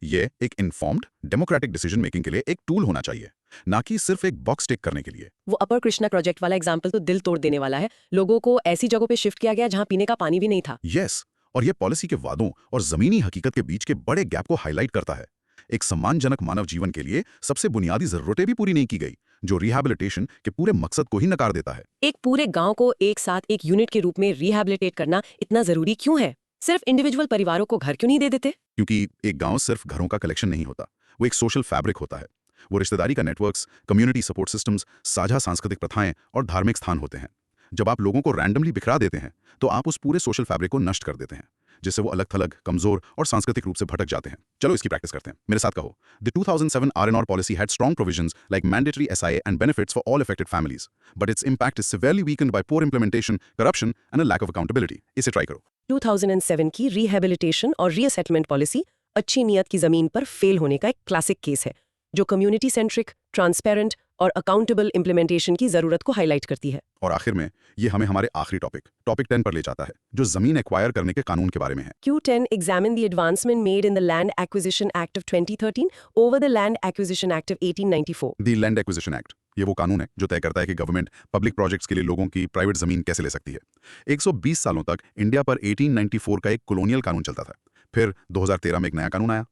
C: ये एक इन्फॉर्म्ड डेमोक्रेटिक डिसीजन मेकिंग के लिए एक टूल होना चाहिए, ना कि सिर्फ एक बॉक्स टिक करने के लिए।
A: वो अपर कृष्णा प्रोजेक्ट वाला एग्जाम्पल तो दिल तोड़ देने वाला है। लोगों को ऐसी जगहों पे शिफ्ट किया गया जहां पीने का पानी भी नहीं था।
C: यस, और ये पॉलिसी के वादों और जमीनी हकीकत के बीच के बड़े गैप को हाईलाइट करता है। एक सम्मानजनक मानव जीवन के लिए सबसे बुनियादी जरूरतें भी पूरी नहीं की गई, जो रिहैबिलिटेशन के पूरे मकसद को ही नकार देता है।
A: एक पूरे गांव को एक साथ एक यूनिट के रूप में रिहैबिलिटेट करना इतना जरूरी क्यों है? सिर्फ इंडिविजुअल परिवारों को घर क्यों नहीं दे देते?
C: क्योंकि एक गांव सिर्फ घरों का कलेक्शन नहीं होता, वो एक सोशल फैब्रिक होता है। वो रिश्तेदारी का नेटवर्क्स, कम्युनिटी सपोर्ट सिस्टम्स, साझा सांस्कृतिक प्रथाएं और धार्मिक स्थान होते हैं। जब आप लोगों को रैंडमली बिखरा देते हैं तो आप उस पूरे सोशल फैब्रिक को नष्ट कर देते हैं, जिससे वो अलग थलग, कमजोर और सांस्कृतिक रूप से भटक जाते हैं। चलो इसकी प्रैक्टिस करते हैं, मेरे साथ कहो। The 2007 R&R policy had strong provisions like mandatory SIA and benefits for all affected families, but its impact is severely weakened by poor implementation, corruption and a lack of accountability. इसे try करो।
A: 2007 की rehabilitation और रीअसेटमेंट policy अच्छी नियत की जमीन पर fail होने का एक क्लासिक केस है, जो कम्युनिटी सेंट्रिक, ट्रांसपेरेंट और अकाउंटेबल इंप्लीमेंटेशन की जरूरत को हाईलाइट करती है।
C: और आखिर में ये हमें हमारे आखिरी टॉपिक 10 पर ले जाता है, जो जमीन एक्वायर करने के कानून के बारे में है।
A: Q10 examine the advancement made in the Land Acquisition Act of 2013 over the Land Acquisition Act of 1894.
C: The land acquisition act, ये वो कानून है जो तय करता है कि गवर्नमेंट पब्लिक प्रोजेक्ट्स के लिए लोगों की प्राइवेट जमीन कैसे ले सकती है। 120 सालों तक इंडिया पर 1894 का एक कॉलोनियल कानून चलता था। फिर 2013 में एक नया कानून आया।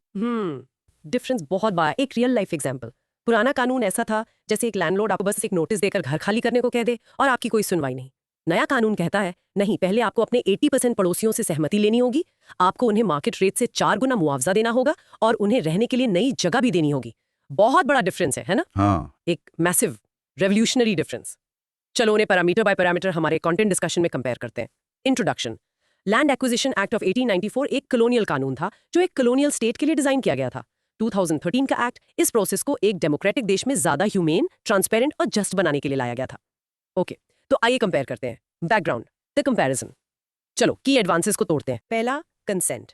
A: डिफरेंस बहुत बड़ा। एक रियल लाइफ एग्जांपल। पुराना कानून ऐसा था जैसे एक लैंडलॉर्ड आपको बस एक नोटिस देकर घर खाली करने को कह दे और आपकी कोई सुनवाई नहीं। नया कानून कहता है नहीं, पहले आपको अपने 80% पड़ोसियों से सहमति लेनी होगी, आपको उन्हें मार्केट रेट से 4 गुना मुआवजा देना होगा और उन्हें रहने के लिए नई जगह भी देनी होगी। बहुत बड़ा डिफरेंस है ना?
C: हाँ,
A: एक मैसिव रेवोल्यूशनरी डिफरेंस। चलो उन्हें पैरामीटर बाय पैरामीटर हमारे कंटेंट डिस्कशन में कंपेयर करते हैं। Introduction. Land acquisition act of 1894 एक कॉलोनियल कानून था जो एक कॉलोनियल स्टेट के लिए डिजाइन किया गया था। 2013 का एक्ट इस प्रोसेस को एक डेमोक्रेटिक देश में ज्यादा ह्यूमेन, ट्रांसपेरेंट और जस्ट बनाने के लिए लाया गया था। ओके, तो आइए कंपेयर करते हैं। Background, the comparison. चलो की एडवांसेस को तोड़ते हैं। पहला, कंसेंट।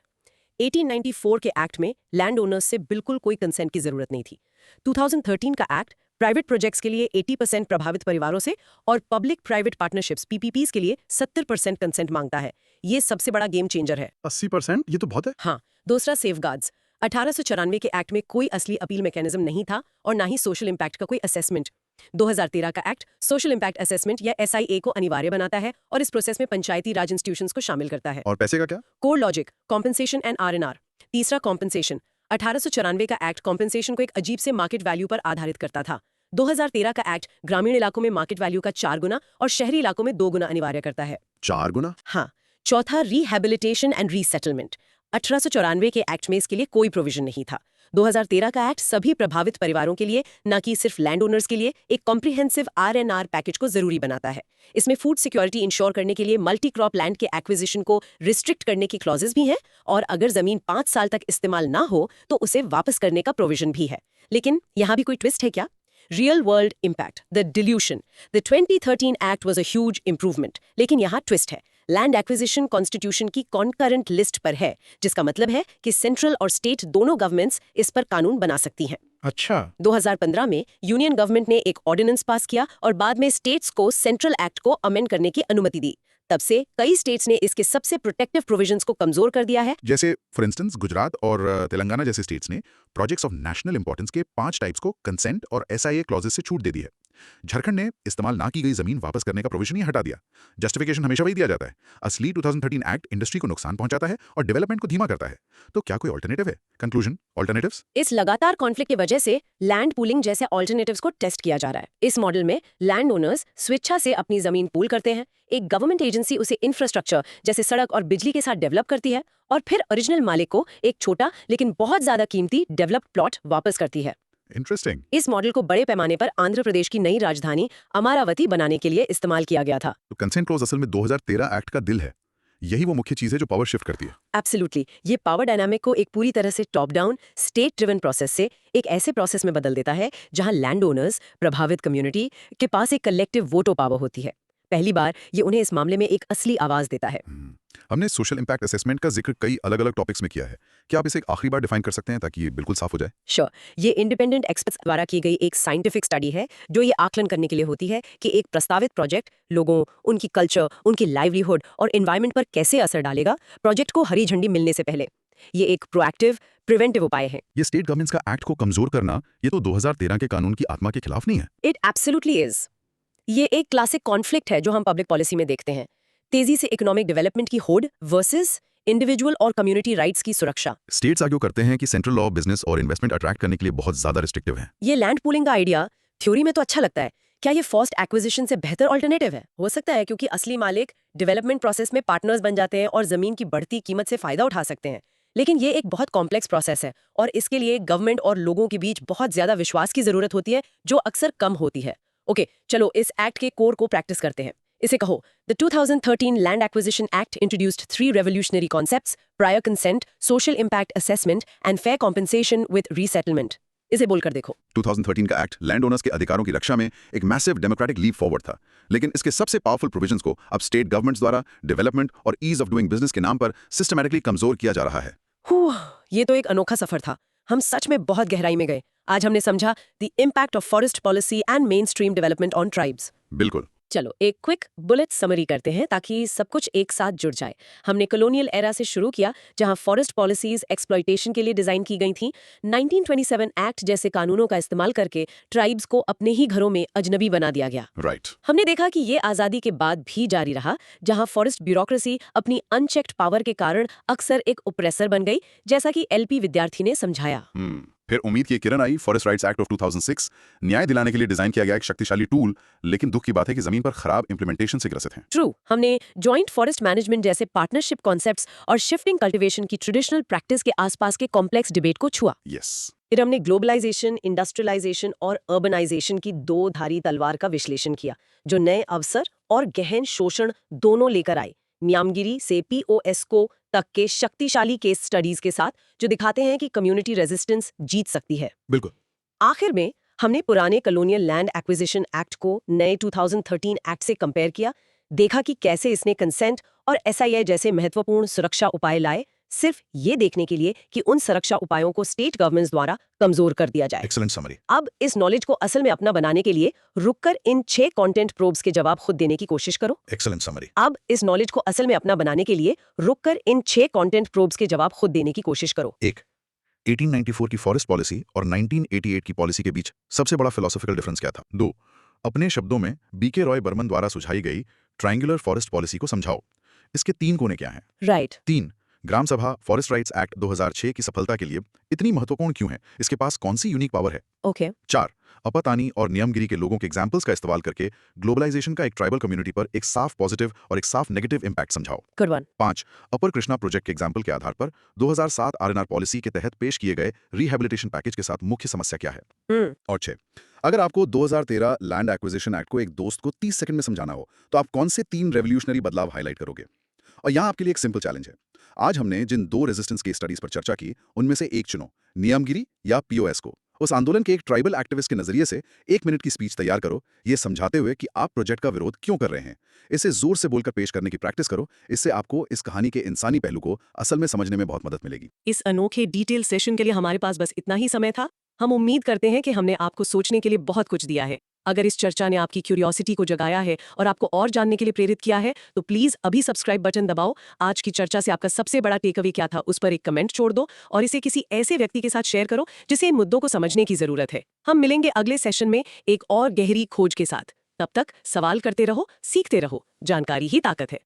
A: 1894 के एक्ट में लैंड ओनर्स से बिल्कुल कोई कंसेंट की जरूरत नहीं थी। 2013 का एक्ट प्राइवेट प्रोजेक्ट्स के लिए 80% प्रभावित परिवारों से और पब्लिक प्राइवेट पार्टनरशिप्स PPPs के लिए 70% कंसेंट मांगता है। ये सबसे बड़ा गेम चेंजर है।
C: 80%? ये तो बहुत है।
A: हाँ। दूसरा, सेफगार्ड्स। 1894 के एक्ट में कोई असली अपील मैकेनिज्म नहीं था और ना ही सोशल इंपैक्ट का कोई असेसमेंट। 2013 का एक्ट सोशल इंपैक्ट असेसमेंट या SIA को अनिवार्य बनाता है और इस प्रोसेस में पंचायती राज इंस्टीट्यूशंस को शामिल करता है।
C: और पैसे का क्या?
A: Core logic, compensation and R&R। तीसरा, कॉम्पेंसेशन। 1894 का एक्ट कॉम्पेंसेशन को एक अजीब से मार्केट वैल्यू पर आधारित करता था। 2013 का एक्ट ग्रामीण इलाकों में मार्केट वैल्यू का 4 गुना और शहरी इलाकों में 2 गुना अनिवार्य करता है।
C: 4 गुना?
A: हाँ। चौथा, रिहैबिलिटेशन एंड रीसेटलमेंट। 1894 के एक्ट में इसके लिए कोई प्रोविजन नहीं था। 2013 का एक्ट सभी प्रभावित परिवारों के लिए, न कि सिर्फ लैंड ओनर्स के लिए, एक कॉम्प्रिहेंसिव R&R पैकेज को जरूरी बनाता है। इसमें फूड सिक्योरिटी इंश्योर करने के लिए मल्टी क्रॉप लैंड के एक्विजिशन को रिस्ट्रिक्ट करने की क्लॉजेस भी हैं और अगर जमीन 5 साल तक इस्तेमाल ना हो तो उसे वापस करने का प्रोविजन भी है। लेकिन यहाँ भी कोई ट्विस्ट है क्या? Real world impact, the dilution. The 2013 act was a huge improvement, लेकिन यहाँ ट्विस्ट है। लैंड एक्विजिशन कॉन्स्टिट्यूशन की कॉन्करेंट लिस्ट पर है, जिसका मतलब है कि सेंट्रल और स्टेट दोनों गवर्नमेंट्स इस पर कानून बना सकती हैं।
C: अच्छा।
A: 2015 में यूनियन गवर्नमेंट ने एक ऑर्डिनेंस पास किया और बाद में स्टेट्स को सेंट्रल एक्ट को अमेंड करने की अनुमति दी। तब से कई स्टेट्स ने इसके सबसे प्रोटेक्टिव प्रोविजंस को कमजोर कर दिया है।
C: जैसे फॉर इंस्टेंस गुजरात और तेलंगाना जैसे स्टेट्स ने प्रोजेक्ट्स ऑफ नेशनल इंपॉर्टेंस के 5 टाइप्स को कंसेंट और SIA क्लॉजेस से छूट दे दी है। झारखंड ने इस्तेमाल ना की गई जमीन वापस करने का प्रोविजन ही हटा दिया। जस्टिफिकेशन हमेशा वही दिया जाता है, असली 2013 एक्ट इंडस्ट्री को नुकसान पहुंचाता है और डेवलपमेंट को धीमा करता है। तो क्या कोई ऑल्टरनेटिव है? Conclusion, alternatives.
A: इस लगातार कॉन्फ्लिक्ट की वजह से लैंड पूलिंग जैसे ऑल्टरनेटिव्स को टेस्ट किया जा रहा है। इस मॉडल में लैंड ओनर्स स्वेच्छा से अपनी जमीन पूल करते हैं, एक गवर्नमेंट एजेंसी उसे इंफ्रास्ट्रक्चर जैसे सड़क और बिजली के साथ डेवलप करती है और फिर ओरिजिनल मालिक को एक छोटा लेकिन बहुत ज्यादा कीमती डेवलप्ड प्लॉट वापस करती है।
C: इंटरेस्टिंग।
A: इस मॉडल को बड़े पैमाने पर आंध्र प्रदेश की नई राजधानी अमरावती बनाने के लिए इस्तेमाल किया गया था।
C: तो कंसेंट क्लॉज असल में 2013 एक्ट का दिल है। यही वो मुख्य चीज है जो पावर शिफ्ट करती है।
A: एब्सोल्युटली। ये पावर डायनामिक को एक पूरी तरह से top down state driven process से एक ऐसे प्रोसेस में बदल देता है जहां लैंड ओनर्स, प्रभावित कम्युनिटी के पास एक कलेक्टिव वोटो पावर होती है। पहली बार ये उन्हें इस मामले में एक असली आवाज देता है।
C: हमने सोशल इंपैक्ट असेसमेंट का जिक्र कई अलग-अलग टॉपिक्स में किया है। क्या आप इसे एक आखिरी बार डिफाइन कर सकते हैं ताकि ये बिल्कुल साफ हो जाए?
A: श्योर। ये इंडिपेंडेंट एक्सपर्ट्स द्वारा की गई एक साइंटिफिक स्टडी है जो ये आकलन करने के लिए होती है कि एक प्रस्तावित प्रोजेक्ट लोगों, उनकी कल्चर, उनकी लाइवलीहुड और एनवायरनमेंट पर कैसे असर डालेगा प्रोजेक्ट को हरी झंडी मिलने से पहले। ये एक प्रोएक्टिव प्रिवेंटिव उपाय है।
B: ये स्टेट गवर्नमेंट्स का एक्ट को कमजोर करना ये तो 2013 के कानून की आत्मा के खिलाफ नहीं है।
A: It absolutely is. ये एक क्लासिक कॉन्फ्लिक्ट है जो हम पब्लिक पॉलिसी में देखते हैं। तेजी से इकोनॉमिक डेवलपमेंट की होड़ वर्सेस इंडिविजुअल और कम्युनिटी राइट्स की सुरक्षा।
B: स्टेट्स आर्ग्यू करते हैं कि सेंट्रल लॉ बिजनेस और इन्वेस्टमेंट अट्रैक्ट करने के लिए बहुत ज्यादा रिस्ट्रिक्टिव है।
A: ये लैंड पूलिंग का आइडिया थ्योरी में तो अच्छा लगता है, क्या ये फर्स्ट एक्विजिशन से बेहतर ऑल्टरनेटिव है? हो सकता है, क्योंकि असली मालिक डेवलपमेंट प्रोसेस में पार्टनर्स बन जाते हैं और जमीन की बढ़ती कीमत से फायदा उठा सकते हैं। लेकिन ये एक बहुत कॉम्प्लेक्स प्रोसेस है और इसके लिए गवर्नमेंट और लोगों के बीच बहुत ज्यादा विश्वास की जरूरत होती है, जो अक्सर कम होती है। ओके, चलो इस एक्ट के कोर को प्रैक्टिस करते हैं। इसे कहो, the 2013 Land Acquisition Act introduced 3 revolutionary concepts: prior consent, social impact assessment, and fair compensation with resettlement. इसे बोलकर देखो।
C: 2013 का एक्ट लैंड ओनर्स के अधिकारों की रक्षा में एक मैसिव डेमोक्रेटिक लीप फॉरवर्ड था, लेकिन इसके सबसे पावरफुल प्रोविजंस को अब स्टेट गवर्नमेंट्स द्वारा डेवलपमेंट और ईज ऑफ डूइंग बिजनेस के नाम पर सिस्टमैटिकली कमजोर किया जा रहा है।
A: ये तो एक अनोखा सफर था। हम सच में बहुत गहराई में गए। आज हमने समझा the impact of forest policy and mainstream development on tribes.
C: बिल्कुल।
A: चलो एक क्विक बुलेट समरी करते हैं ताकि सब कुछ एक साथ जुड़ जाए। हमने कॉलोनियल एरा से शुरू किया, जहां फॉरेस्ट पॉलिसीज एक्सप्लॉयटेशन के लिए डिजाइन की गई थीं। 1927 एक्ट जैसे कानूनों का इस्तेमाल करके ट्राइब्स को अपने ही घरों में अजनबी बना दिया गया।
C: राइट।
A: हमने देखा कि ये आजादी के बाद भी जारी रहा, जहां फॉरेस्ट ब्यूरोक्रेसी अपनी अनचेक्ड पावर के कारण अक्सर एक ओप्रेसर बन गई, जैसा कि एलपी विद्यार्थी ने समझाया।
C: फिर उम्मीद की किरण आई। फॉरेस्ट राइट्स एक्ट ऑफ 2006 न्याय दिलाने के लिए डिजाइन किया गया एक शक्तिशाली टूल, लेकिन दुख की बात है कि जमीन पर खराब इंप्लीमेंटेशन से ग्रसित हैं।
A: ट्रू, हमने जॉइंट फॉरेस्ट मैनेजमेंट जैसे पार्टनरशिप कॉन्सेप्ट्स और शिफ्टिंग कल्टीवेशन की ट्रेडिशनल प्रैक्टिस के आसपास के कॉम्प्लेक्स डिबेट को छुआ।
C: यस।
A: फिर हमने ग्लोबलाइजेशन, इंडस्ट्रियलाइजेशन और अर्बनाइजेशन की दो धारी तलवार का विश्लेषण किया, जो नए अवसर और गहन शोषण दोनों लेकर आई। न्यामगिरी से पीओएसको तक के शक्तिशाली केस स्टडीज के साथ, जो दिखाते हैं कि कम्युनिटी रेजिस्टेंस जीत सकती है।
C: बिल्कुल।
A: आखिर में हमने पुराने कॉलोनियल लैंड एक्विजिशन एक्ट को नए 2013 एक्ट से कंपेयर किया, देखा कि कैसे इसने कंसेंट और एसआईए जैसे महत्वपूर्ण सुरक्षा उपाय लाए, सिर्फ ये देखने के लिए कि उन सुरक्षा उपायों को स्टेट गवर्नमेंट्स द्वारा कमजोर कर दिया जाए।
C: Excellent summary.
A: अब इस नॉलेज को असल में अपना बनाने के लिए रुककर इन 6 कंटेंट प्रोब्स के जवाब खुद देने की कोशिश करो।
C: Excellent summary.
A: अब इस नॉलेज को असल में अपना बनाने के लिए रुककर इन 6 कंटेंट प्रोब्स के जवाब खुद देने की कोशिश करो।
C: 1. 1894 की फॉरेस्ट पॉलिसी और 1988 की पॉलिसी के बीच सबसे बड़ा फिलोसॉफिकल डिफरेंस क्या था? 2. अपने शब्दों में बीके रॉय बर्मन द्वारा सुझाई गई ट्रायंगुलर फॉरेस्ट पॉलिसी को समझाओ। इसके 3 कोने क्या हैं?
A: राइट।
C: 3. ग्राम सभा फॉरेस्ट राइट्स एक्ट 2006 की सफलता के लिए इतनी महत्वपूर्ण क्यों है? इसके पास कौन सी यूनिक पावर है?
A: ओके।
C: 4. अपतानी और नियमगिरी के लोगों के एग्जाम्पल्स का इस्तेमाल करके ग्लोबलाइजेशन का एक ट्राइबल कम्युनिटी पर एक साफ पॉजिटिव और एक साफ नेगेटिव इंपैक्ट समझाओ।
A: Good one.
C: 5. अपर कृष्णा प्रोजेक्ट के एग्जाम्पल के आधार पर 2007 आरएनआर पॉलिसी के तहत पेश किए गए रिहेबिलिटेशन पैकेज के साथ मुख्य समस्या क्या है? और 6. अगर आपको 2013 लैंड एक्विजिशन एक्ट को एक दोस्त को 30 सेकंड में समझाना हो, तो आप कौन से 3 रेवोल्यूशनरी बदलाव हाईलाइट करोगे? और यहाँ आपके लिए एक सिंपल चैलेंज है। आज हमने जिन 2 रेजिस्टेंस केस स्टडीज पर चर्चा की, उनमें से एक चुनो, नियमगिरी या पीओएस को। उस आंदोलन के एक ट्राइबल एक्टिविस्ट के नजरिए से 1 मिनट की स्पीच तैयार करो, ये समझाते हुए कि आप प्रोजेक्ट का विरोध क्यों कर रहे हैं। इसे जोर से बोलकर पेश करने की प्रैक्टिस करो। इससे आपको इस कहानी के इंसानी पहलू को असल में समझने में बहुत मदद मिलेगी।
A: इस अनोखे डिटेल सेशन के लिए हमारे पास बस इतना ही समय था। हम उम्मीद करते हैं कि हमने आपको सोचने के लिए बहुत कुछ दिया है। अगर इस चर्चा ने आपकी क्यूरियोसिटी को जगाया है और आपको और जानने के लिए प्रेरित किया है, तो प्लीज अभी सब्सक्राइब बटन दबाओ। आज की चर्चा से आपका सबसे बड़ा टेकअवे क्या था, उस पर एक कमेंट छोड़ दो और इसे किसी ऐसे व्यक्ति के साथ शेयर करो जिसे इन मुद्दों को समझने की जरूरत है। हम मिलेंगे अगले सेशन में एक और गहरी खोज के साथ। तब तक सवाल करते रहो, सीखते रहो। जानकारी ही ताकत है।